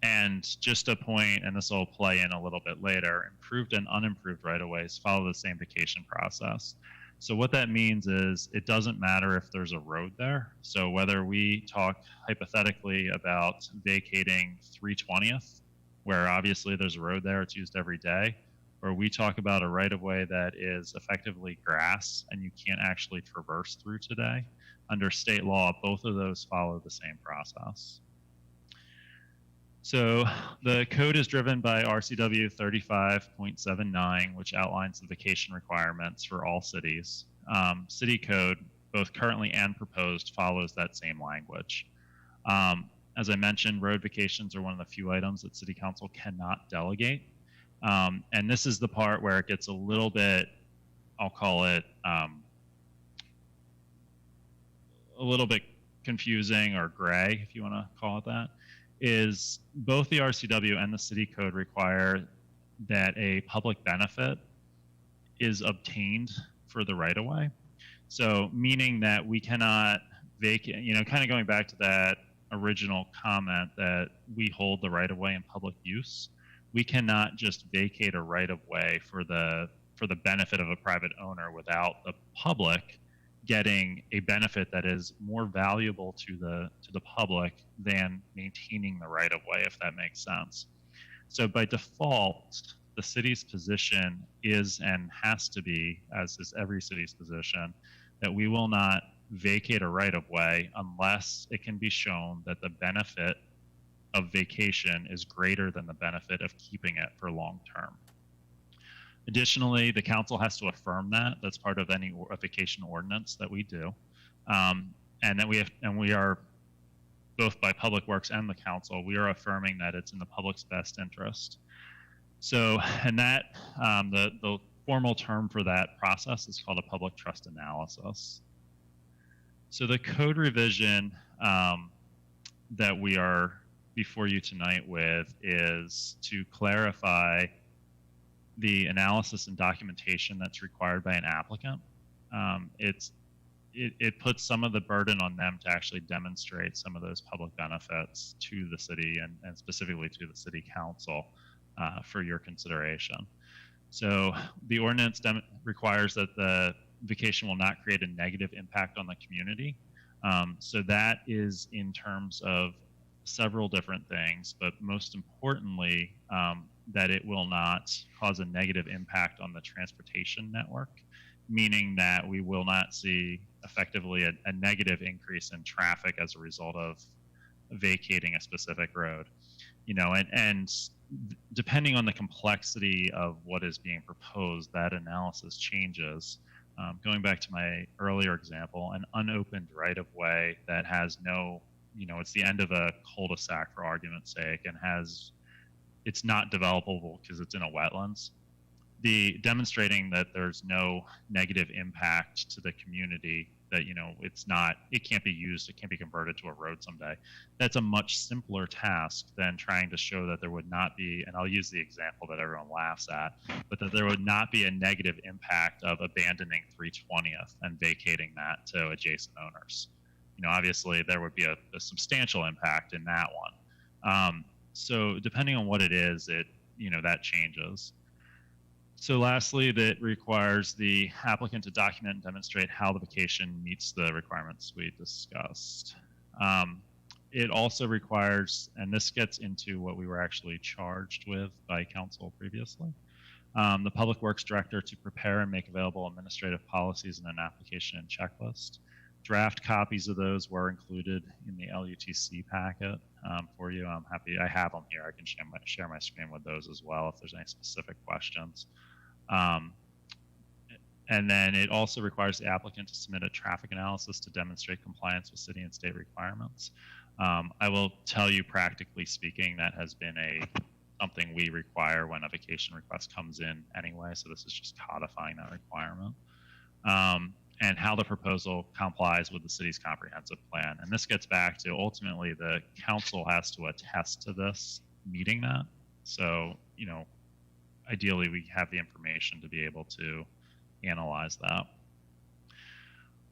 Speaker 10: And just a point, and this will play in a little bit later, improved and unimproved right-of-ways follow the same vacation process. So what that means is it doesn't matter if there's a road there. So whether we talk hypothetically about vacating 320th, where obviously there's a road there, it's used every day, or we talk about a right-of-way that is effectively grass and you can't actually traverse through today, under state law, both of those follow the same process. So the code is driven by RCW 35.79, which outlines the vacation requirements for all cities. City code, both currently and proposed, follows that same language. As I mentioned, road vacations are one of the few items that City Council cannot delegate. And this is the part where it gets a little bit, I'll call it, a little bit confusing or gray, if you want to call it that, is both the RCW and the city code require that a public benefit is obtained for the right of way. So meaning that we cannot vacate, kind of going back to that original comment that we hold the right of way in public use. We cannot just vacate a right of way for the benefit of a private owner without the public getting a benefit that is more valuable to the public than maintaining the right of way, if that makes sense. So by default, the city's position is and has to be, as is every city's position, that we will not vacate a right of way unless it can be shown that the benefit of vacation is greater than the benefit of keeping it for long term. Additionally, the council has to affirm that. That's part of any vacation ordinance that we do. And then we are, both by Public Works and the council, we are affirming that it's in the public's best interest. So, and that, the formal term for that process is called a public trust analysis. So the code revision that we are before you tonight with is to clarify the analysis and documentation that's required by an applicant. It puts some of the burden on them to actually demonstrate some of those public benefits to the city and specifically to the city council for your consideration. So the ordinance requires that the vacation will not create a negative impact on the community. So that is in terms of several different things, but most importantly, that it will not cause a negative impact on the transportation network, meaning that we will not see effectively a negative increase in traffic as a result of vacating a specific road. And depending on the complexity of what is being proposed, that analysis changes. Going back to my earlier example, an unopened right-of-way that has no, it's the end of a cul-de-sac for argument's sake, and it's not developable because it's in a wetlands. The demonstrating that there's no negative impact to the community, that it can't be used, it can't be converted to a road someday. That's a much simpler task than trying to show that there would not be, and I'll use the example that everyone laughs at, but that there would not be a negative impact of abandoning 320th and vacating that to adjacent owners. Obviously there would be a substantial impact in that one. So depending on what it is, that changes. So lastly, that requires the applicant to document and demonstrate how the vacation meets the requirements we discussed. It also requires, and this gets into what we were actually charged with by council previously, the Public Works Director to prepare and make available administrative policies in an application and checklist. Draft copies of those were included in the LUTC packet for you. I'm happy, I have them here. I can share my screen with those as well if there's any specific questions. And then it also requires the applicant to submit a traffic analysis to demonstrate compliance with city and state requirements. I will tell you, practically speaking, that has been something we require when a vacation request comes in anyway, so this is just codifying that requirement. And how the proposal complies with the city's comprehensive plan. And this gets back to, ultimately, the council has to attest to this meeting that. So, ideally we have the information to be able to analyze that.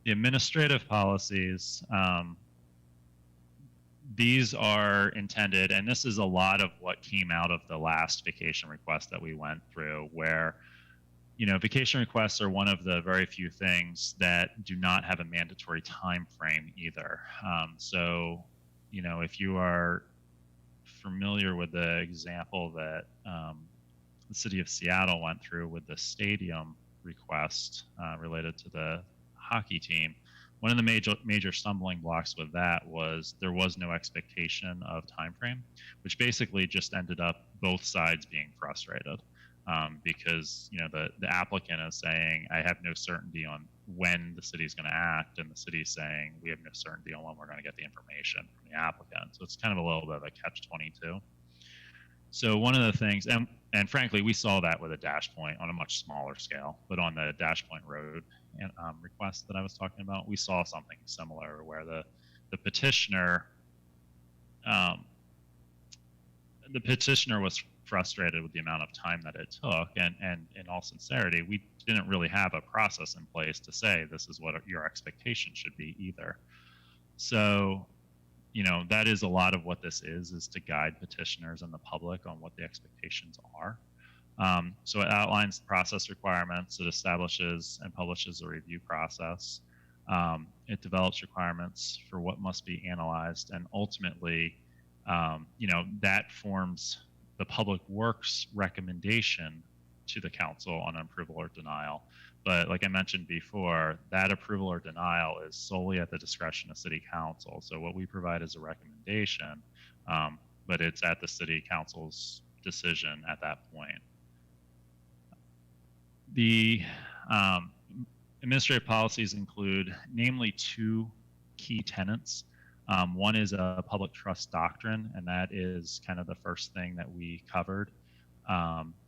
Speaker 10: The administrative policies, these are intended, and this is a lot of what came out of the last vacation request that we went through, where vacation requests are one of the very few things that do not have a mandatory time frame either. So, if you are familiar with the example that the city of Seattle went through with the stadium request related to the hockey team, one of the major stumbling blocks with that was there was no expectation of time frame, which basically just ended up both sides being frustrated. Because the applicant is saying, I have no certainty on when the city is going to act, and the city is saying, we have no certainty on when we're going to get the information from the applicant. So it's kind of a little bit of a catch-22. So one of the things, and frankly, we saw that with a dash point on a much smaller scale, but on the dash point road request that I was talking about, we saw something similar where the petitioner was frustrated with the amount of time that it took. And in all sincerity, we didn't really have a process in place to say this is what your expectation should be either. So, you know, that is a lot of what this is to guide petitioners and the public on what the expectations are. So it outlines the process requirements, it establishes and publishes a review process. It develops requirements for what must be analyzed, and ultimately, you know, that forms the public works recommendation to the council on approval or denial. But like I mentioned before, that approval or denial is solely at the discretion of city council. So what we provide is a recommendation, but it's at the city council's decision at that point. The administrative policies include namely two key tenets. One is a public trust doctrine, and that is kind of the first thing that we covered,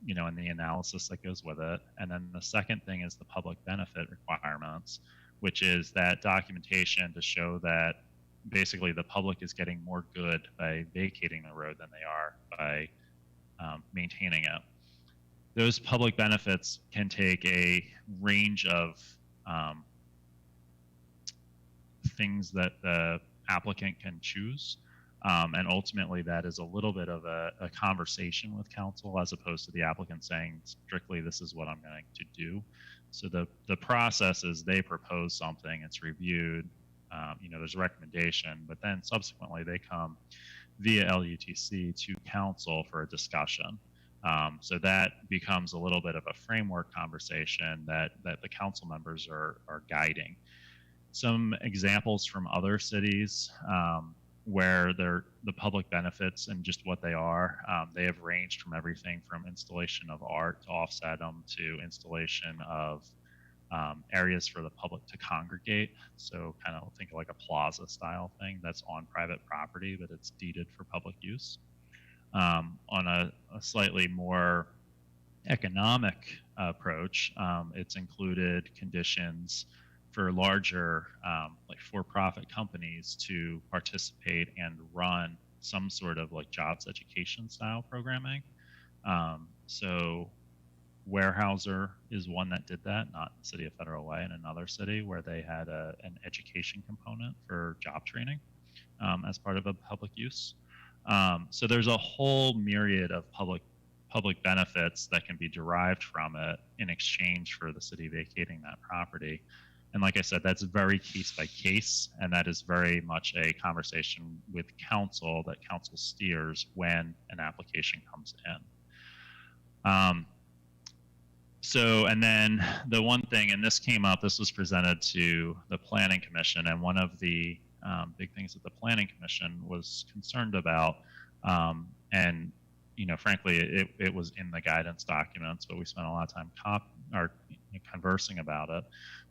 Speaker 10: you know, in the analysis that goes with it. And then the second thing is the public benefit requirements, which is that documentation to show that basically the public is getting more good by vacating the road than they are by maintaining it. Those public benefits can take a range of things that the applicant can choose. And ultimately, that is a little bit of a conversation with council as opposed to the applicant saying strictly, this is what I'm going to do. So the process is they propose something, it's reviewed, you know, there's a recommendation, but then subsequently they come via LUTC to council for a discussion. So that becomes a little bit of a framework conversation that the council members are guiding. Some examples from other cities where the public benefits and just what they are, they have ranged from everything from installation of art to offset them to installation of areas for the public to congregate. So kind of think of like a plaza style thing that's on private property, but it's deeded for public use. On a slightly more economic approach, it's included conditions for larger like for-profit companies to participate and run some sort of like jobs education style programming. So Weyerhaeuser is one that did that, not in the city of Federal Way, in another city where they had an education component for job training as part of a public use. So there's a whole myriad of public benefits that can be derived from it in exchange for the city vacating that property. And like I said, that's very case by case, and that is very much a conversation with council that council steers when an application comes in. So, and then the one thing, and this came up, this was presented to the Planning Commission, and one of the big things that the Planning Commission was concerned about, and you know, frankly, it was in the guidance documents, but we spent a lot of time conversing about it,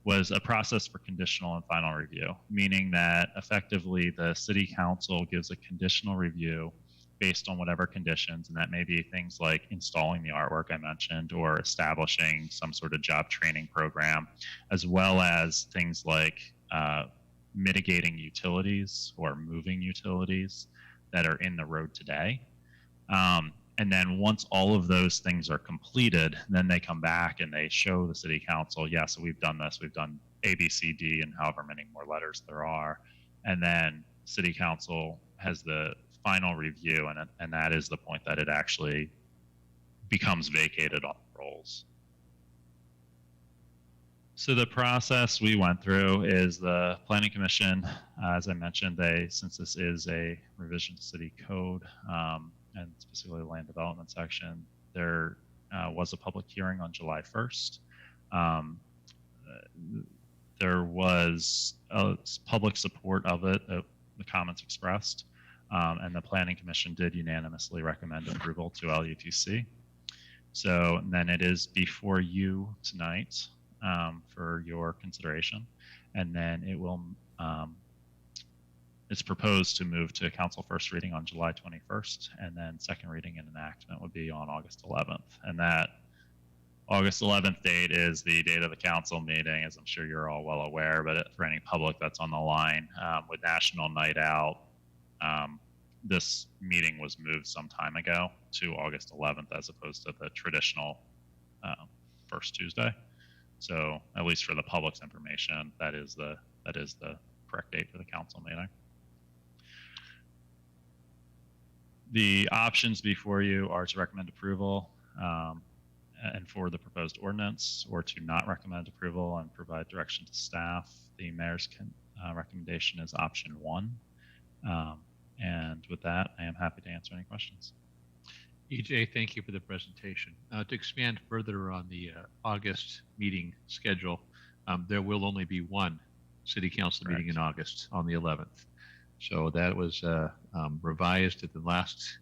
Speaker 10: was a process for conditional and final review, meaning that effectively the city council gives a conditional review based on whatever conditions, and that may be things like installing the artwork I mentioned or establishing some sort of job training program, as well as things like mitigating utilities or moving utilities that are in the road today. And then once all of those things are completed, then they come back and they show the city council, yeah, so we've done this, we've done A, B, C, D, and however many more letters there are. And then city council has the final review, and that is the point that it actually becomes vacated on the rolls. So the process we went through is the Planning Commission, as I mentioned, since this is a revision to city code, and specifically the land development section, there was a public hearing on July 1st. There was public support of it, the comments expressed, and the Planning Commission did unanimously recommend approval to LUTC. So then it is before you tonight for your consideration, and then it will it's proposed to move to council first reading on July 21st, and then second reading and enactment would be on August 11th. And that August 11th date is the date of the council meeting, as I'm sure you're all well aware, but for any public that's on the line, with National Night Out this meeting was moved some time ago to August 11th as opposed to the traditional first Tuesday. So at least for the public's information, that is the correct date for the council meeting. The options before you are to recommend approval and for the proposed ordinance, or to not recommend approval and provide direction to staff. The mayor's recommendation is option 1. And with that, I am happy to answer any questions.
Speaker 1: EJ, thank you for the presentation. To expand further on the August meeting schedule, there will only be one city council meeting in August on the 11th. So that was revised at the last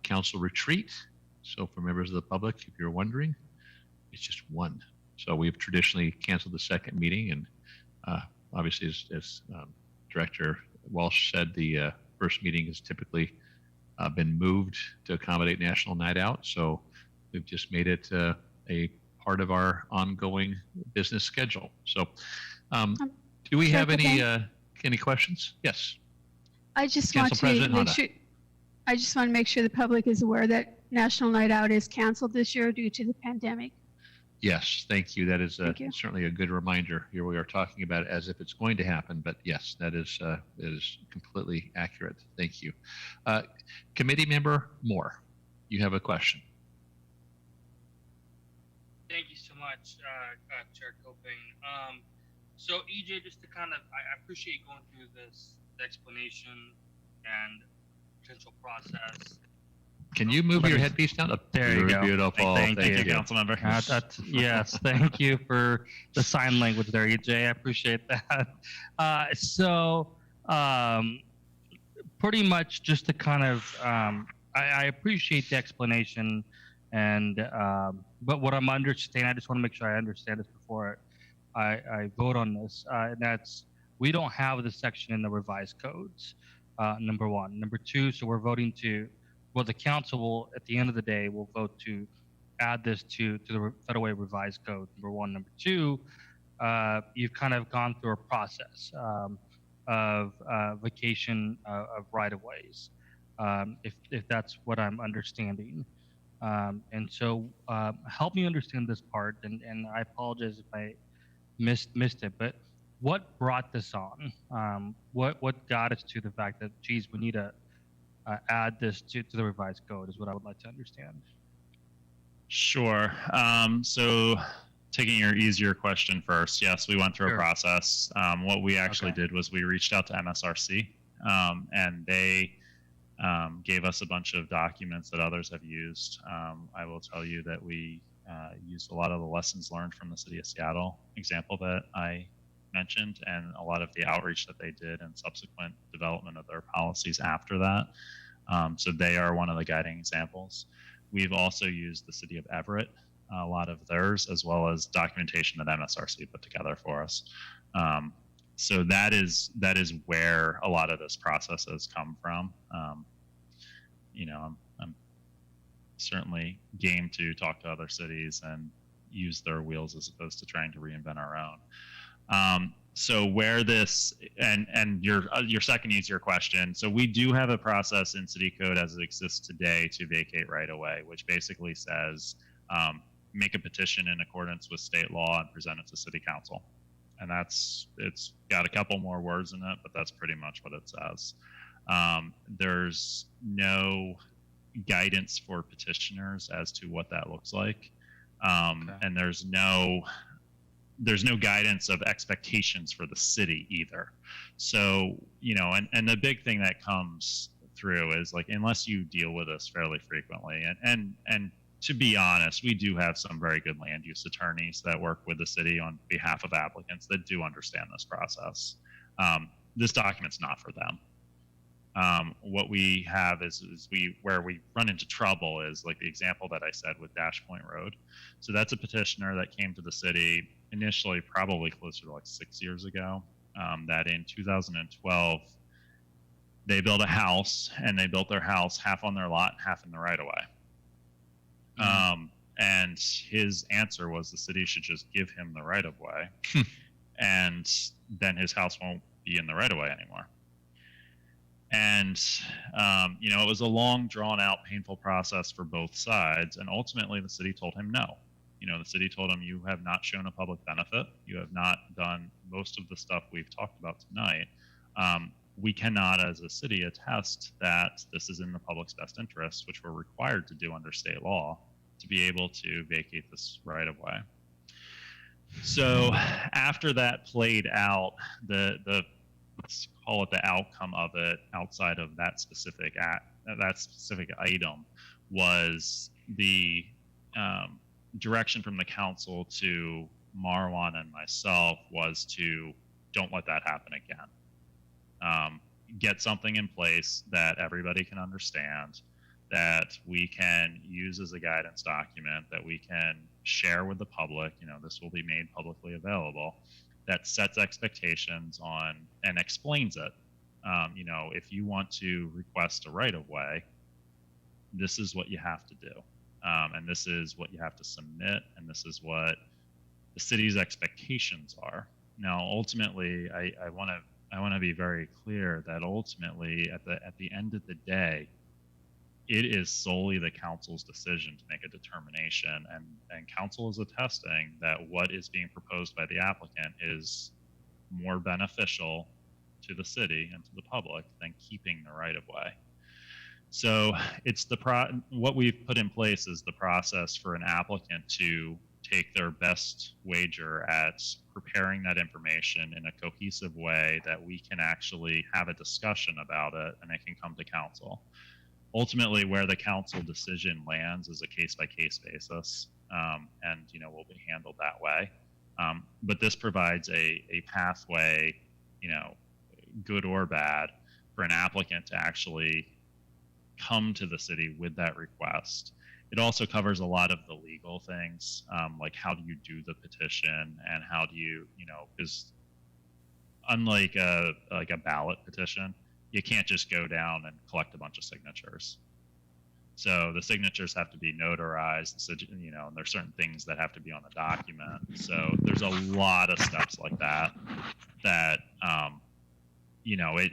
Speaker 1: council retreat. So for members of the public, if you're wondering, it's just one. So we've traditionally canceled the second meeting, and obviously, as Director Walsh said, the first meeting has typically been moved to accommodate National Night Out. So we've just made it a part of our ongoing business schedule. So do we have any questions? Yes.
Speaker 7: I just
Speaker 1: Council
Speaker 7: want to
Speaker 1: President
Speaker 7: make
Speaker 1: Honda.
Speaker 7: sure. I just want to make sure the public is aware that National Night Out is canceled this year due to the pandemic.
Speaker 1: Yes, thank you. That is
Speaker 7: Thank you.
Speaker 1: certainly a good reminder. Here we are talking about it as if it's going to happen, but yes, that is completely accurate. Thank you. Committee member Moore, you have a question.
Speaker 2: Thank you so much, Chair Copain. So EJ, just to kind of, I appreciate going through this explanation and potential process.
Speaker 1: Can you move your headpiece down?
Speaker 2: There you go.
Speaker 1: Beautiful.
Speaker 10: Thank you, council member.
Speaker 2: Yes, thank you for the sign language there, EJ. I appreciate that. Pretty much just to kind of, I appreciate the explanation, and but what I'm understanding, I just want to make sure I understand this before I vote on this. And that's, we don't have this section in the revised codes. Number 1. Number 2. So we're voting to. Well, the council will, at the end of the day, will vote to add this to the Federal Way Revised Code. Number 1. Number 2, you've kind of gone through a process of vacation of right-of-ways, if that's what I'm understanding. And so help me understand this part, and I apologize if I missed it, but what brought this on? What got us to the fact that, geez, we need to add this to the revised code is what I would like to understand.
Speaker 10: Sure. So taking your easier question first, yes, we went through a process. What we actually did was we reached out to MSRC, and they gave us a bunch of documents that others have used. I will tell you that we used a lot of the lessons learned from the City of Seattle example that I mentioned, and a lot of the outreach that they did and subsequent development of their policies after that. So they are one of the guiding examples. We've also used the City of Everett, a lot of theirs, as well as documentation that MSRC put together for us. So that is where a lot of this process has come from. You know, I'm certainly game to talk to other cities and use their wheels as opposed to trying to reinvent our own. So where this, and your second easier question, so we do have a process in city code as it exists today to vacate right away, which basically says make a petition in accordance with state law and present it to city council. And it's got a couple more words in it, but that's pretty much what it says. There's no guidance for petitioners as to what that looks like. And there's no guidance of expectations for the city either. So, you know, and the big thing that comes through is, like, unless you deal with us fairly frequently, and to be honest, we do have some very good land use attorneys that work with the city on behalf of applicants that do understand this process. This document's not for them. What we have is where we run into trouble is like the example that I said with Dash Point Road. So that's a petitioner that came to the city initially, probably closer to like 6 years ago, that in 2012, they built a house, and they built their house half on their lot, half in the right of way. And his answer was the city should just give him the right of way, and then his house won't be in the right of way anymore. And, it was a long, drawn out, painful process for both sides. And ultimately, the city told him no. The city told him, you have not shown a public benefit. You have not done most of the stuff we've talked about tonight. We cannot, as a city, attest that this is in the public's best interest, which we're required to do under state law to be able to vacate this right of way. So after that played out, the let's call it the outcome of it outside of that specific item was the direction from the council to Marwan and myself was to don't let that happen again. Get something in place that everybody can understand, that we can use as a guidance document, that we can share with the public. This will be made publicly available, that sets expectations on and explains it. If you want to request a right-of-way, this is what you have to do. And this is what you have to submit, and this is what the city's expectations are. Now, ultimately, I want to be very clear that ultimately, at the end of the day, it is solely the council's decision to make a determination, and council is attesting that what is being proposed by the applicant is more beneficial to the city and to the public than keeping the right-of-way. So it's what we've put in place is the process for an applicant to take their best wager at preparing that information in a cohesive way that we can actually have a discussion about it and it can come to council. Ultimately, where the council decision lands is a case-by-case basis, and will be handled that way. But this provides a pathway, good or bad, for an applicant to actually come to the city with that request. It also covers a lot of the legal things, like how do you do the petition and how do you, because unlike a ballot petition, you can't just go down and collect a bunch of signatures. So the signatures have to be notarized, and there's certain things that have to be on the document. So there's a lot of steps like that,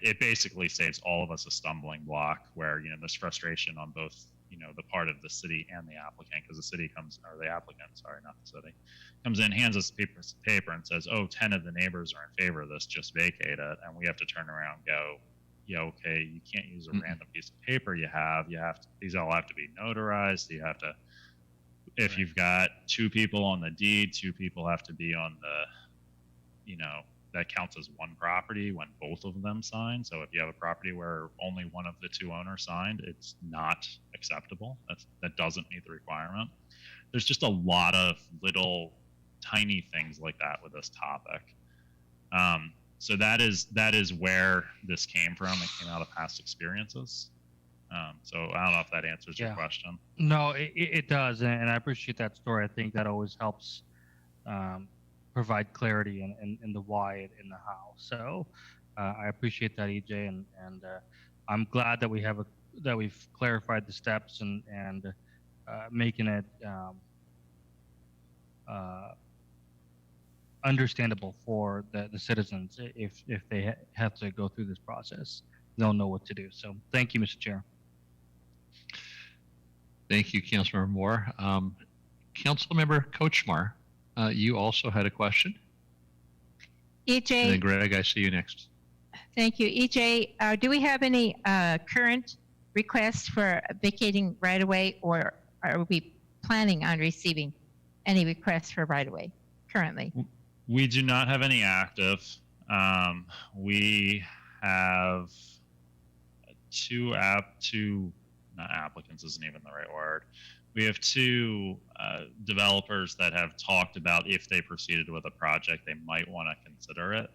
Speaker 10: it basically saves all of us a stumbling block where, there's frustration on both, the part of the city and the applicant, because the applicant, not the city, comes in, hands us a piece of paper and says, 10 of the neighbors are in favor of this, just vacate it. And we have to turn around and go, yeah, okay, you can't use a random piece of paper these all have to be notarized. If you've got 2 people on the deed, 2 people have to be on the, that counts as one property when both of them sign. So if you have a property where only one of the 2 owners signed, it's not acceptable. That doesn't meet the requirement. There's just a lot of little tiny things like that with this topic. So that is where this came from. It came out of past experiences. So I don't know if that answers your question.
Speaker 2: No, it does, and I appreciate that story. I think that always helps provide clarity in the why and the how. So I appreciate that, EJ, and I'm glad that we've clarified the steps and making it understandable for the citizens. If they have to go through this process, they'll know what to do. So thank you, Mr. Chair.
Speaker 1: Thank you, Councilmember Moore. Councilmember Kochmar, you also had a question.
Speaker 5: EJ.
Speaker 1: And then Greg, I see you next.
Speaker 5: Thank you. EJ, do we have any current requests for vacating right-of-way, or are we planning on receiving any requests for right-of-way currently?
Speaker 10: We do not have any active. We have two not applicants isn't even the right word. We have 2 developers that have talked about if they proceeded with a project, they might want to consider it.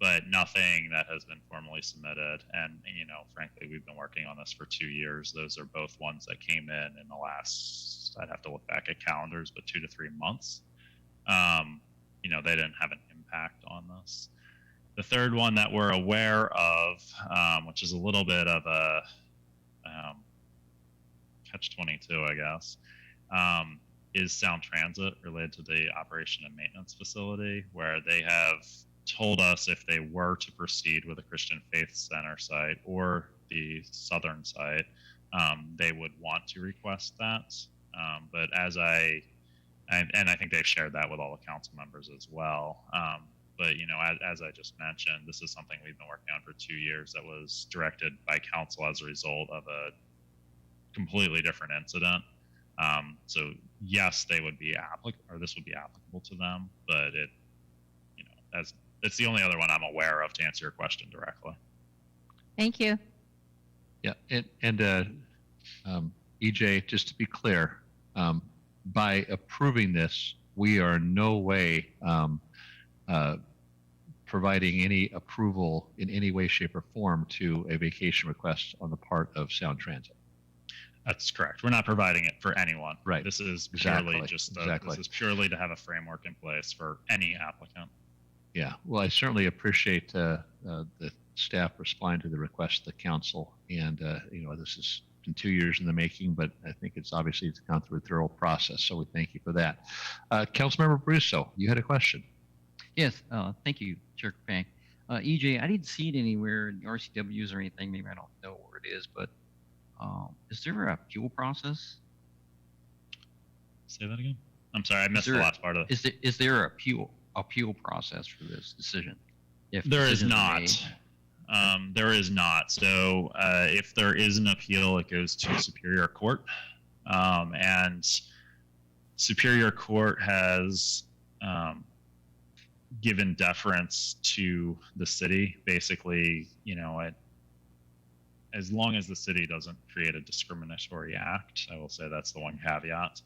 Speaker 10: But nothing that has been formally submitted. And, frankly, we've been working on this for 2 years. Those are both ones that came in the last, I'd have to look back at calendars, but 2 to 3 months. They didn't have an impact on this. The third one that we're aware of, which is a little bit of a catch-22, I guess, is Sound Transit related to the operation and maintenance facility, where they have told us if they were to proceed with the Christian Faith Center site or the southern site, they would want to request that. But and I think they've shared that with all the council members as well. But as I just mentioned, this is something we've been working on for 2 years that was directed by council as a result of a completely different incident. So yes, they would be this would be applicable to them, but as it's the only other one I'm aware of to answer your question directly.
Speaker 5: Thank you.
Speaker 1: Yeah, and EJ, just to be clear, by approving this, we are in no way providing any approval in any way, shape, or form to a vacation request on the part of Sound Transit.
Speaker 10: That's correct. We're not providing it for anyone.
Speaker 1: Right.
Speaker 10: This is purely
Speaker 1: Exactly.
Speaker 10: This is purely to have a framework in place for any applicant.
Speaker 1: Yeah. Well, I certainly appreciate the staff responding to the request of the council, and this has been 2 years in the making, but I think it's gone through a thorough process. So we thank you for that. Councilmember Brusso, you had a question.
Speaker 13: Yes, thank you, Chair Pang. EJ, I didn't see it anywhere in the RCWs or anything. Maybe I don't know where it is, but is there a appeal process?
Speaker 10: Say that again. I'm sorry, I missed the last part of it.
Speaker 13: Is there a appeal process for this decision? If
Speaker 10: there is
Speaker 13: decisions are
Speaker 10: not.
Speaker 13: made?
Speaker 10: There is not. So if there is an appeal, it goes to Superior Court, and Superior Court has given deference to the city. Basically, as long as the city doesn't create a discriminatory act, I will say that's the one caveat.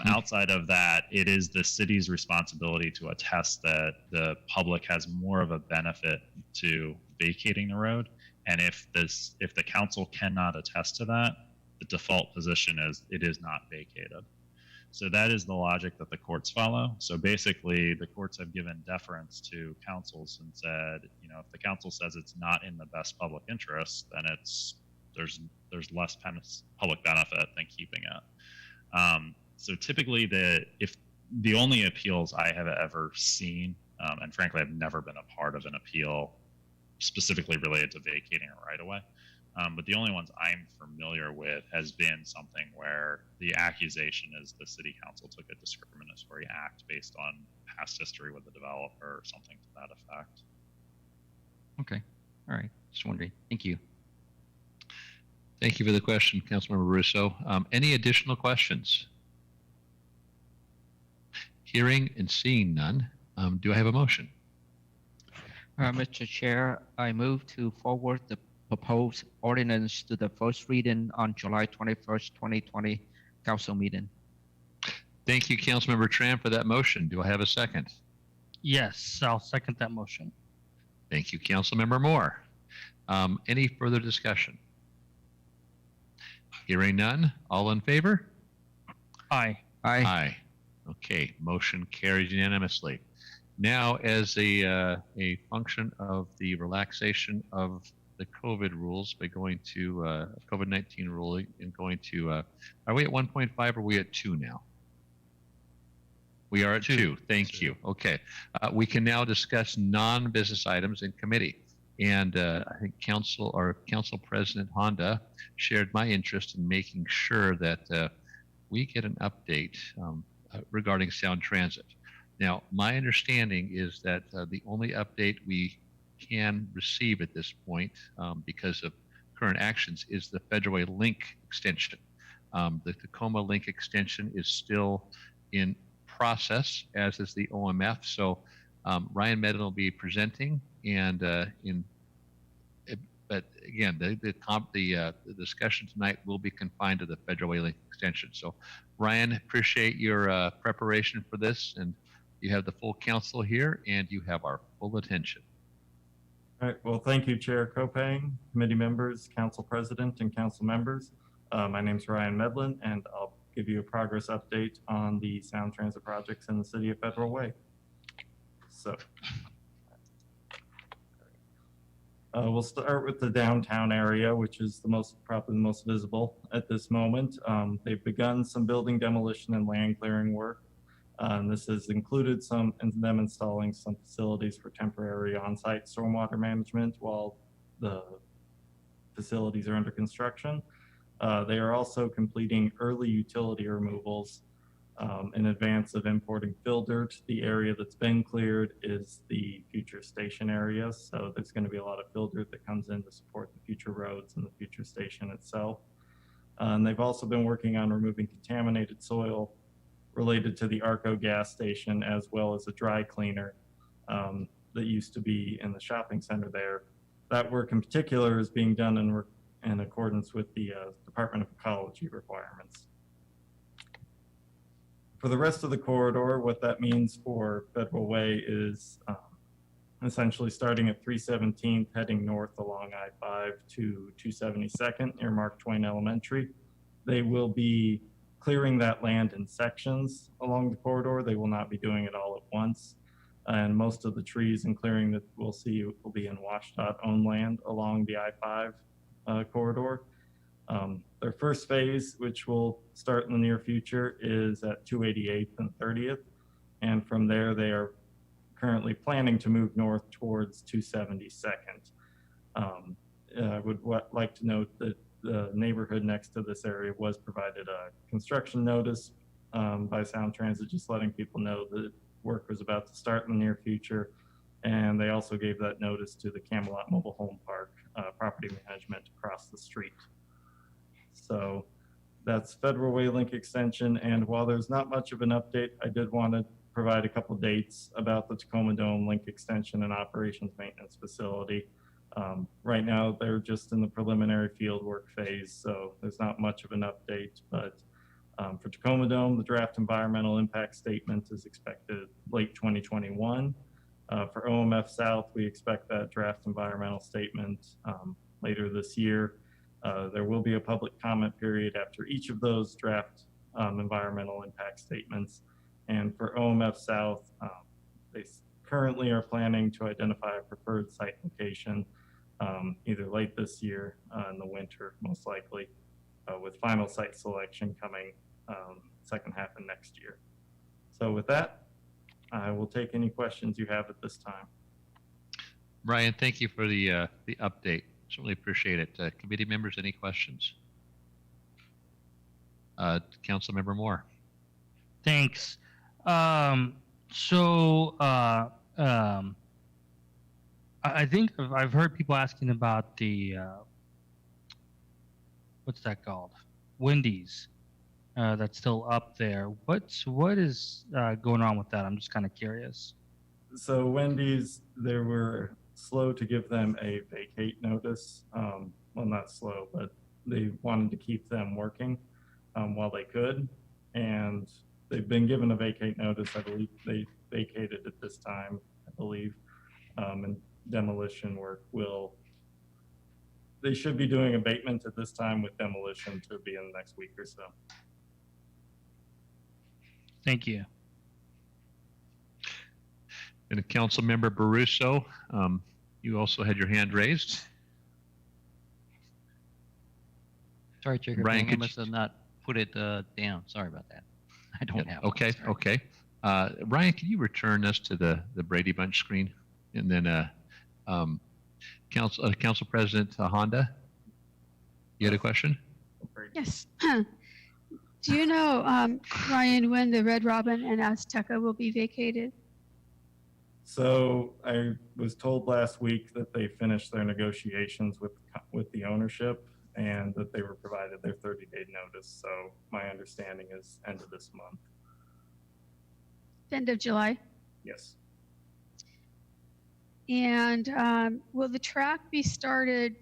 Speaker 10: Outside of that, it is the city's responsibility to attest that the public has more of a benefit to vacating the road. And if the council cannot attest to that, the default position is it is not vacated. So that is the logic that the courts follow. So basically, the courts have given deference to councils and said, if the council says it's not in the best public interest, then there's less public benefit than keeping it. So typically, the only appeals I have ever seen, and frankly, I've never been a part of an appeal specifically related to vacating a right-of-way. But the only ones I'm familiar with has been something where the accusation is the city council took a discriminatory act based on past history with the developer or something to that effect.
Speaker 13: Okay. All right. Just wondering. Thank you.
Speaker 1: Thank you for the question, Councilmember Russo. Any additional questions? Hearing and seeing none, do I have a motion?
Speaker 3: Mr. Chair, I move to forward the proposed ordinance to the first reading on July 21st, 2020 council meeting.
Speaker 1: Thank you, Councilmember Tran, for that motion. Do I have a second?
Speaker 2: Yes, I'll second that motion.
Speaker 1: Thank you, Councilmember Moore. Any further discussion? Hearing none, all in favor?
Speaker 2: Aye.
Speaker 3: Aye.
Speaker 1: Aye. Okay, motion carries unanimously. Now, as a function of the relaxation of the COVID rules by going to COVID-19 ruling and going to, are we at 1.5 or are we at 2 now? We are at 2. Thank you. Okay. We can now discuss non-business items in committee. And I think Council President Honda shared my interest in making sure that we get an update regarding Sound Transit. Now, my understanding is that the only update we can receive at this point because of current actions is the Federal Link extension. The Tacoma Link extension is still in process, as is the OMF. So Ryan Medlin will be presenting, and but again, the discussion tonight will be confined to the Federal Link extension. So Ryan, appreciate your preparation for this, and you have the full council here, and you have our full attention.
Speaker 14: All right. Well, thank you, Chair Kopang, committee members, council president, and council members. My name is Ryan Medlin, and I'll give you a progress update on the Sound Transit projects in the city of Federal Way. So we'll start with the downtown area, which is probably the most visible at this moment. They've begun some building demolition and land clearing work This has included them installing some facilities for temporary on-site stormwater management while the facilities are under construction. They are also completing early utility removals in advance of importing fill dirt. The area that's been cleared is the future station area, so there's going to be a lot of fill dirt that comes in to support the future roads and the future station itself. And they've also been working on removing contaminated soil related to the Arco gas station, as well as a dry cleaner that used to be in the shopping center there. That work in particular is being done in accordance with the Department of Ecology requirements. For the rest of the corridor, what that means for Federal Way is essentially starting at 317th, heading north along I-5 to 272nd, near Mark Twain Elementary. They will be clearing that land in sections along the corridor. They will not be doing it all at once. And most of the trees and clearing that we'll see will be in WashDOT-owned land along the I-5 corridor. Their first phase, which will start in the near future, is at 288th and 30th. And from there, they are currently planning to move north towards 272nd. I would like to note that the neighborhood next to this area was provided a construction notice by Sound Transit, just letting people know that work was about to start in the near future. And they also gave that notice to the Camelot Mobile Home Park property management across the street. So that's Federal Way Link Extension. And while there's not much of an update, I did want to provide a couple dates about the Tacoma Dome Link Extension and Operations Maintenance Facility. Right now, they're just in the preliminary field work phase, so there's not much of an update. But for Tacoma Dome, the draft environmental impact statement is expected late 2021. For OMF South, we expect that draft environmental statement later this year. There will be a public comment period after each of those draft environmental impact statements. And for OMF South, they currently are planning to identify a preferred site location either late this year in the winter, most likely, with final site selection coming second half of next year. So with that, I will take any questions you have at this time.
Speaker 1: Ryan, thank you for the update. Certainly appreciate it. Committee members, any questions? Councilmember Moore.
Speaker 2: Thanks. I think I've heard people asking about the what's that called? Wendy's that's still up there. What is going on with that? I'm just kind of curious.
Speaker 14: So Wendy's, they were slow to give them a vacate notice. Well, not slow, but they wanted to keep them working while they could. And they've been given a vacate notice. I believe they vacated at this time, I believe. And demolition work they should be doing abatement at this time, with demolition to be in the next week or so.
Speaker 2: Thank you.
Speaker 1: And Councilmember Baruso, you also had your hand raised.
Speaker 13: Sorry, Chair.
Speaker 1: Ryan,
Speaker 13: I must have not put it down. Sorry about that. I don't have
Speaker 1: Okay,
Speaker 13: one, sorry.
Speaker 1: okay. Ryan, can you return us to the Brady Bunch screen? And then Council President Honda, you had a question?
Speaker 7: Yes. Do you know, Ryan, when the Red Robin and Azteca will be vacated?
Speaker 14: So I was told last week that they finished their negotiations with the ownership and that they were provided their 30-day notice. So my understanding is end of this month.
Speaker 7: End of July?
Speaker 14: Yes.
Speaker 7: And will the track be started,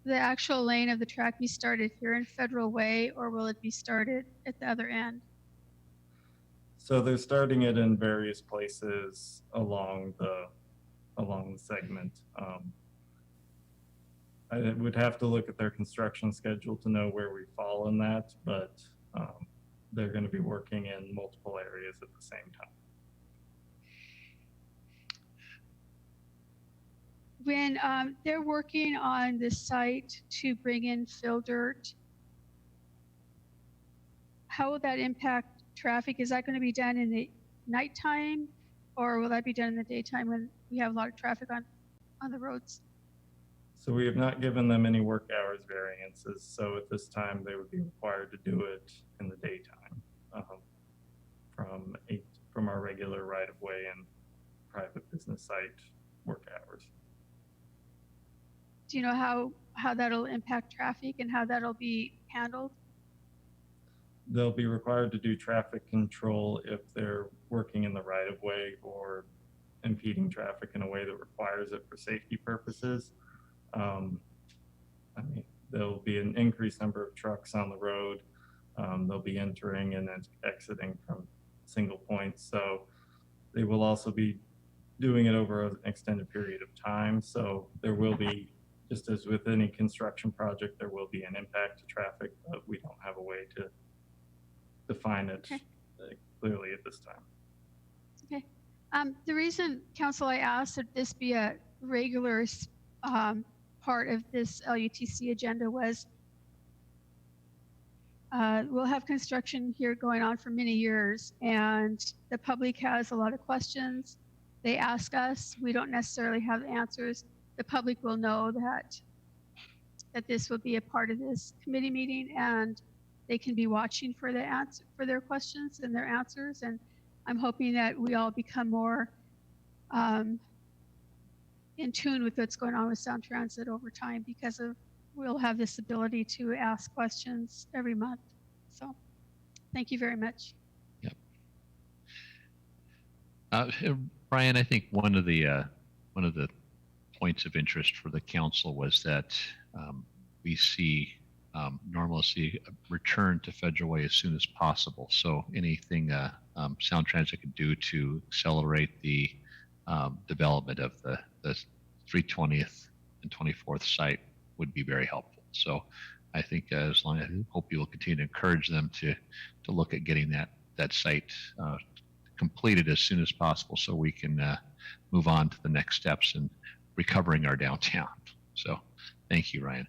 Speaker 7: the actual lane of the track be started here in Federal Way, or will it be started at the other end?
Speaker 14: So they're starting it in various places along the segment. I would have to look at their construction schedule to know where we fall in that, but they're going to be working in multiple areas at the same time.
Speaker 7: When they're working on the site to bring in fill dirt, how will that impact traffic, is that going to be done in the nighttime, or will that be done in the daytime when we have a lot of traffic on the roads?
Speaker 14: So we have not given them any work hours variances. So at this time, they would be required to do it in the daytime from our regular right-of-way and private business site work hours.
Speaker 7: Do you know how that'll impact traffic and how that'll be handled?
Speaker 14: They'll be required to do traffic control if they're working in the right-of-way or impeding traffic in a way that requires it for safety purposes. I mean, there'll be an increased number of trucks on the road. They'll be entering and then exiting from single points. So they will also be doing it over an extended period of time. So there will be, just as with any construction project, there will be an impact to traffic, but we don't have a way to define it clearly at this time.
Speaker 7: Okay. The reason, Council, I asked that this be a regular part of this LUTC agenda was we'll have construction here going on for many years, and the public has a lot of questions. They ask us, we don't necessarily have the answers. The public will know that this will be a part of this committee meeting, and they can be watching for the answer for their questions and their answers. And I'm hoping that we all become more in tune with what's going on with Sound Transit over time, because we'll have this ability to ask questions every month. So thank you very much.
Speaker 1: Yep. Brian, I think one of the points of interest for the council was that we see normalcy return to Federal Way as soon as possible. So anything Sound Transit can do to accelerate the development of the 320th and 24th site would be very helpful. So I think I hope you will continue to encourage them to look at getting that site completed as soon as possible, so we can move on to the next steps in recovering our downtown. So thank you, Ryan.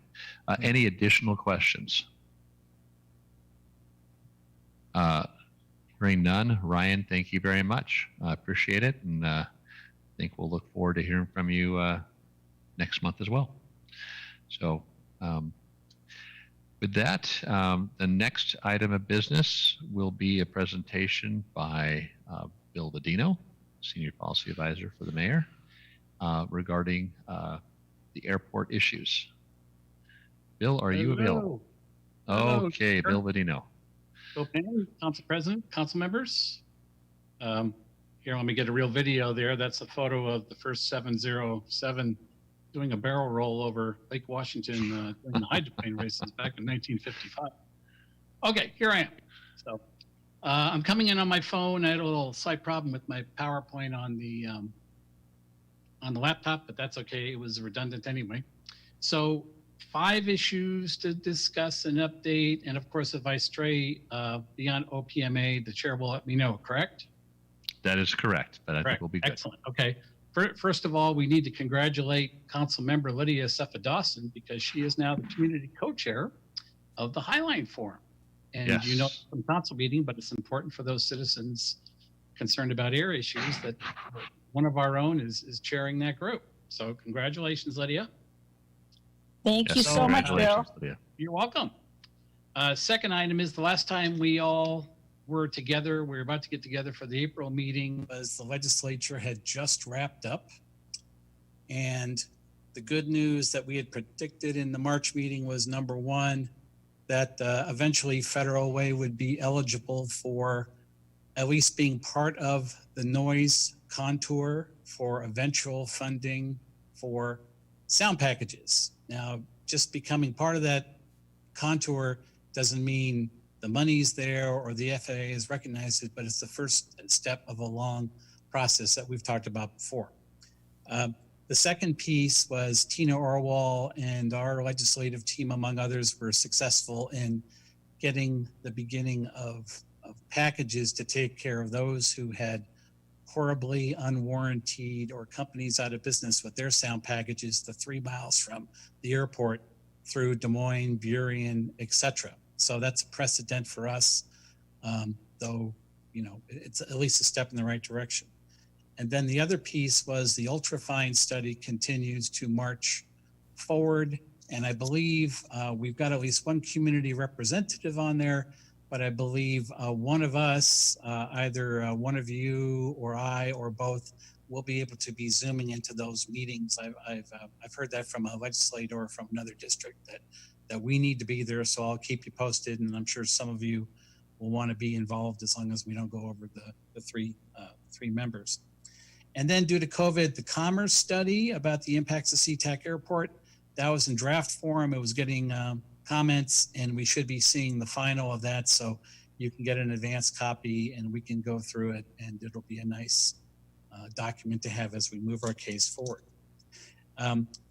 Speaker 1: Any additional questions? Hearing none, Ryan, thank you very much. I appreciate it, and I think we'll look forward to hearing from you next month as well. So with that, the next item of business will be a presentation by Bill Ladino, Senior Policy Advisor for the Mayor, regarding the airport issues. Bill, are you available?
Speaker 15: Hello,
Speaker 1: Okay,
Speaker 15: sure.
Speaker 1: Bill Ladino.
Speaker 15: Okay, Council President, Council members. Here, let me get a real video there. That's a photo of the first 707 doing a barrel roll over Lake Washington during the hydroplane races back in 1955. Okay, here I am. So I'm coming in on my phone. I had a little slight problem with my PowerPoint on the laptop, but that's okay. It was redundant anyway. So 5 issues to discuss and update. And of course, if I stray beyond OPMA, the chair will let me know, correct?
Speaker 1: That is correct, but I think we'll be good.
Speaker 15: Excellent. Okay. First of all, we need to congratulate Council Member Lydia Cepha-Dawson, because she is now the community co-chair of the Highline Forum. And
Speaker 1: Yes.
Speaker 15: you know from council meeting, but it's important for those citizens concerned about air issues that one of our own is chairing that group. So congratulations, Lydia.
Speaker 16: Thank you so much, Bill.
Speaker 1: Congratulations, Lydia.
Speaker 15: You're welcome. Second item is the last time we all were together, we were about to get together for the April meeting, was the legislature had just wrapped up. And the good news that we had predicted in the March meeting was, number one, that eventually Federal Way would be eligible for at least being part of the noise contour for eventual funding for sound packages. Now, just becoming part of that contour doesn't mean the money's there or the FAA has recognized it, but it's the first step of a long process that we've talked about before. The second piece was Tina Orwell and our legislative team, among others, were successful in getting the beginning of packages to take care of those who had horribly unwarranted or companies out of business with their sound packages, the 3 miles from the airport through Des Moines, Burien, etc. So that's a precedent for us. though, it's at least a step in the right direction. And then the other piece was the ultrafine study continues to march forward. And I believe we've got at least one community representative on there, but I believe one of us, either one of you or I or both, will be able to be zooming into those meetings. I've heard that from a legislator from another district that we need to be there. So I'll keep you posted, and I'm sure some of you will want to be involved as long as we don't go over the three members. And then due to COVID, the commerce study about the impacts of SeaTac Airport, that was in draft form. It was getting comments, and we should be seeing the final of that. So you can get an advanced copy and we can go through it, and it'll be a nice document to have as we move our case forward.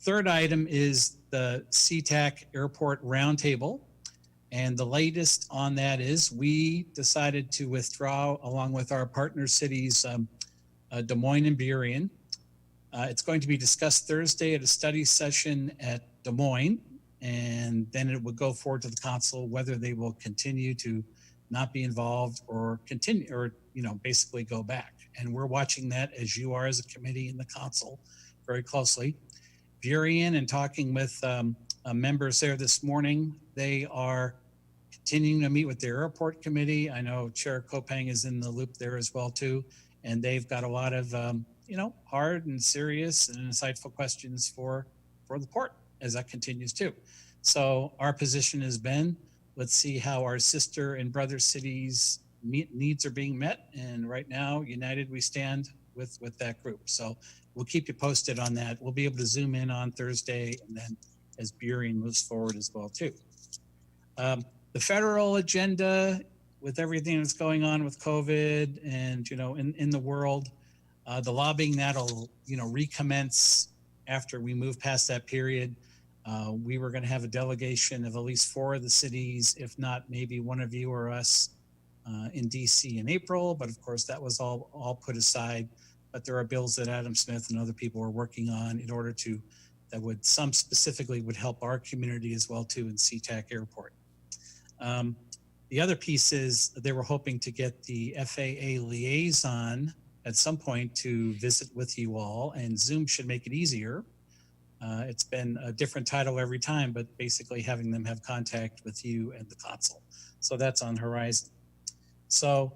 Speaker 15: Third item is the SeaTac Airport Roundtable. And the latest on that is we decided to withdraw along with our partner cities, Des Moines and Burien. It's going to be discussed Thursday at a study session at Des Moines, and then it will go forward to the council whether they will continue to not be involved or continue, or basically go back. And we're watching that, as you are as a committee in the council, very closely. Burien, and talking with members there this morning, they are continuing to meet with their airport committee. I know Chair Kopang is in the loop there as well too, and they've got a lot of hard and serious and insightful questions for the port as that continues too. So our position has been, let's see how our sister and brother cities needs are being met. And right now, united we stand with that group. So we'll keep you posted on that. We'll be able to zoom in on Thursday, and then as Burien moves forward as well too. The federal agenda, with everything that's going on with COVID and in the world, the lobbying that'll recommence after we move past that period. We were going to have a delegation of at least 4 of the cities, if not maybe one of you or us, in DC in April, but of course that was all put aside. But there are bills that Adam Smith and other people are working on in order to, some specifically would help our community as well too in SeaTac Airport. The other piece is they were hoping to get the FAA liaison at some point to visit with you all, and Zoom should make it easier. It's been a different title every time, but basically having them have contact with you and the consul. So that's on horizon. So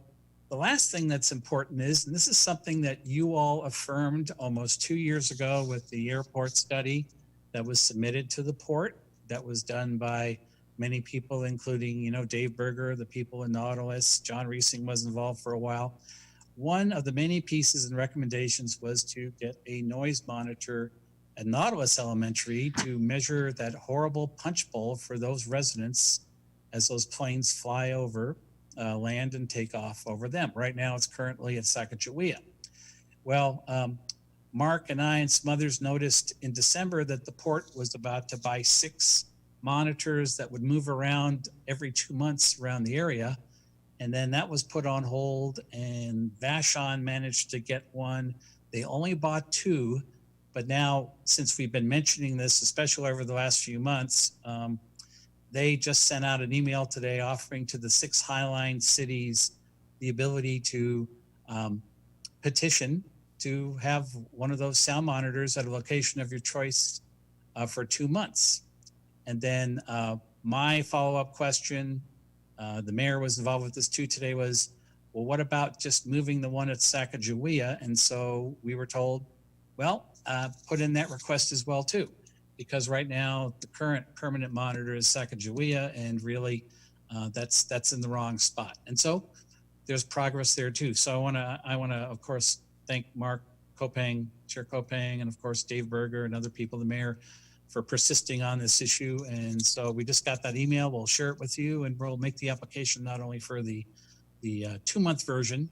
Speaker 15: the last thing that's important is, and this is something that you all affirmed almost 2 years ago with the airport study that was submitted to the port, that was done by many people, including, Dave Berger, the people in Nautilus, John Reesing was involved for a while. One of the many pieces and recommendations was to get a noise monitor at Nautilus Elementary to measure that horrible punch bowl for those residents as those planes fly over, land and take off over them. Right now it's currently at Sacagawea. Well, Mark and I and some others noticed in December that the port was about to buy 6 monitors that would move around every 2 months around the area. And then that was put on hold, and Vashon managed to get one. They only bought 2, but now since we've been mentioning this, especially over the last few months, they just sent out an email today offering to the 6 Highline cities the ability to petition to have one of those sound monitors at a location of your choice for 2 months. And then my follow-up question, the mayor was involved with this too today, was, well, what about just moving the one at Sacagawea? And so we were told, well, put in that request as well too, because right now the current permanent monitor is Sacagawea, and really that's in the wrong spot. And so there's progress there too. So I wanna of course thank Mark Kopang, Chair Kopang, and of course Dave Berger and other people, the mayor, for persisting on this issue. And so we just got that email. We'll share it with you, and we'll make the application not only for the 2-month version,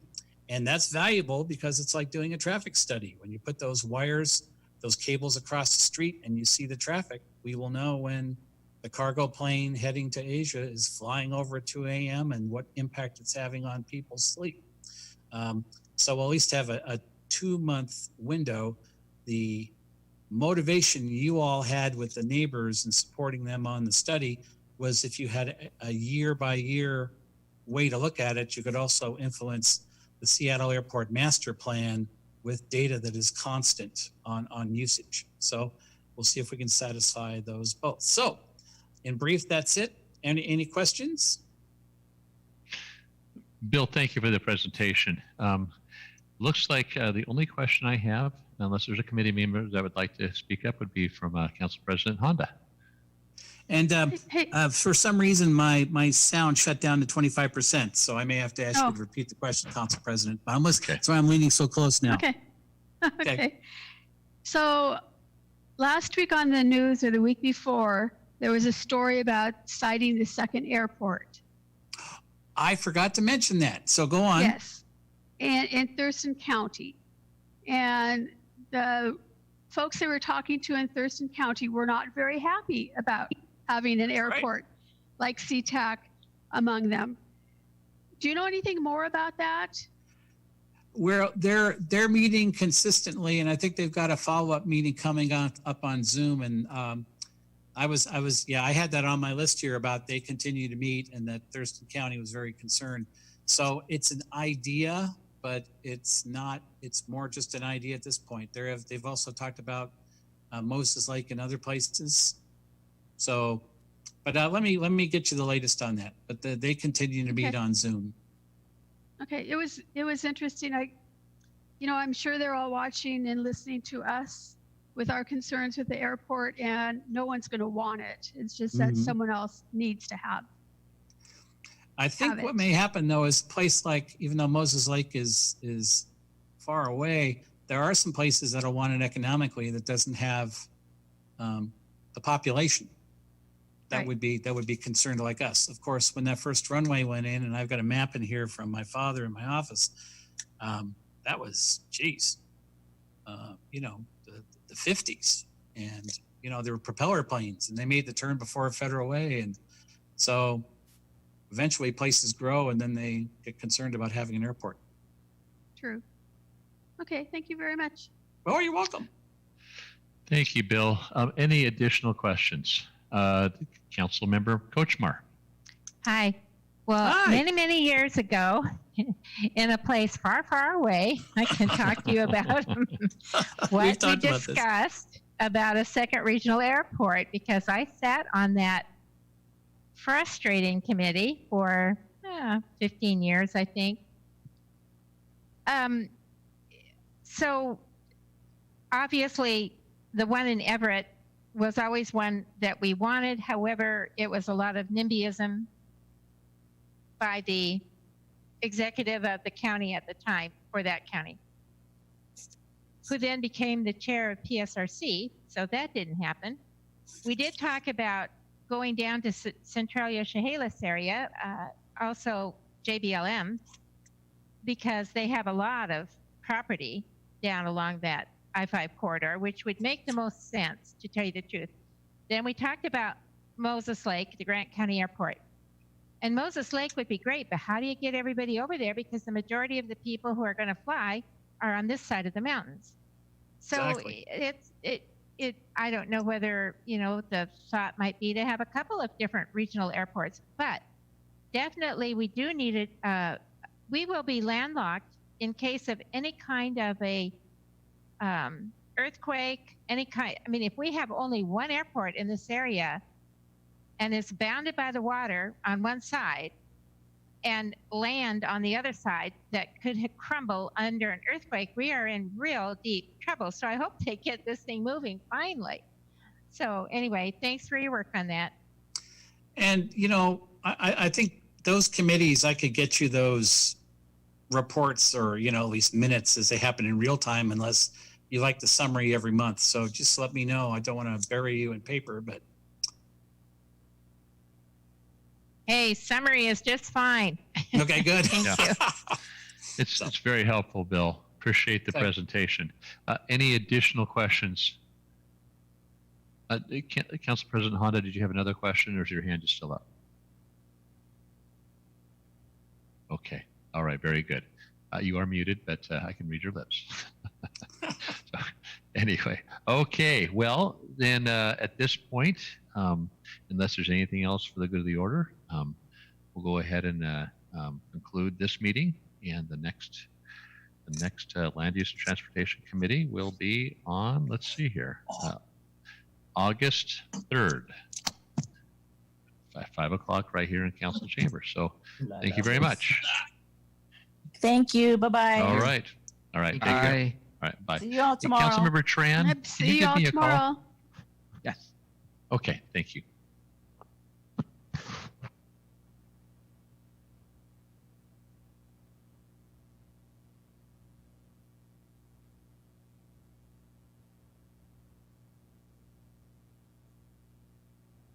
Speaker 15: and that's valuable because it's like doing a traffic study. When you put those wires, those cables across the street and you see the traffic, we will know when the cargo plane heading to Asia is flying over at 2 a.m. and what impact it's having on people's sleep. So we'll at least have a 2-month window. The motivation you all had with the neighbors and supporting them on the study was if you had a year by year way to look at it, you could also influence the Seattle Airport Master Plan with data that is constant on usage. So we'll see if we can satisfy those both. So in brief, that's it. Any questions?
Speaker 1: Bill, thank you for the presentation. Looks like the only question I have, unless there's a committee member that would like to speak up, would be from Council President Honda.
Speaker 15: And for some reason, my sound shut down to 25%. So I may have to ask you to repeat the question, Council President. But that's why I'm leaning so close now.
Speaker 7: Okay. Okay. So last week on the news, or the week before, there was a story about citing the second airport.
Speaker 15: I forgot to mention that. So go on.
Speaker 7: Yes. And in Thurston County. And the folks they were talking to in Thurston County were not very happy about having an airport like SeaTac among them. Do you know anything more about that?
Speaker 15: Where they're meeting consistently, and I think they've got a follow-up meeting coming up on Zoom. And I had that on my list here about they continue to meet, and that Thurston County was very concerned. So it's an idea, but it's not. It's more just an idea at this point. They've also talked about Moses Lake and other places. So, but let me get you the latest on that. But they continue to meet on Zoom.
Speaker 7: Okay, it was interesting. I'm sure they're all watching and listening to us with our concerns with the airport, and no one's going to want it. It's just that someone else needs to have.
Speaker 15: I think what may happen though is a place like, even though Moses Lake is far away, there are some places that'll want it economically that doesn't have the population that would be concerned like us. Of course, when that first runway went in, and I've got a map in here from my father in my office, that was, the 50s, and there were propeller planes, and they made the turn before Federal Way, and so eventually places grow, and then they get concerned about having an airport.
Speaker 7: True. Okay, thank you very much.
Speaker 15: Oh, you're welcome.
Speaker 1: Thank you, Bill. Any additional questions? Council Member Kochmar.
Speaker 5: Hi. Well, many years ago, in a place far, far away, I can talk to you about what we discussed about a second regional airport, because I sat on that frustrating committee for 15 years, I think. So obviously the one in Everett was always one that we wanted. However, it was a lot of NIMBYism by the executive of the county at the time, for that county, who then became the chair of PSRC. So that didn't happen. We did talk about going down to Centralia Chehalis area, also JBLM, because they have a lot of property down along that I-5 corridor, which would make the most sense, to tell you the truth. Then we talked about Moses Lake, the Grant County Airport. And Moses Lake would be great, but how do you get everybody over there? Because the majority of the people who are going to fly are on this side of the mountains. So exactly. I don't know whether, the thought might be to have a couple of different regional airports, but definitely we do need it. We will be landlocked in case of any kind of a earthquake, if we have only one airport in this area and it's bounded by the water on one side and land on the other side that could crumble under an earthquake, we are in real deep trouble. So I hope they get this thing moving finally. So anyway, thanks for your work on that.
Speaker 15: And, I think those committees, I could get you those reports, or, at least minutes as they happen in real time, unless you like the summary every month. So just let me know. I don't want to bury you in paper, but.
Speaker 5: Hey, summary is just fine.
Speaker 15: Okay, good.
Speaker 5: Thank you.
Speaker 1: It's very helpful, Bill. Appreciate the presentation. Any additional questions? Council President Honda, did you have another question, or is your hand just still up? Okay. All right. Very good. You are muted, but I can read your lips. So, anyway, okay. Well, then at this point, unless there's anything else for the good of the order, we'll go ahead and conclude this meeting, and the next Land Use and Transportation Committee will be on, let's see here, August 3rd, 5 o'clock right here in Council Chambers. So thank you very much.
Speaker 16: Thank you. Bye-bye.
Speaker 1: All right. All right. Take care. All right. Bye.
Speaker 16: See you all tomorrow.
Speaker 1: Hey, Councilmember Tran, can you
Speaker 7: See
Speaker 1: give
Speaker 7: y'all
Speaker 1: me a call?
Speaker 7: tomorrow.
Speaker 3: Yes.
Speaker 1: Okay. Thank you.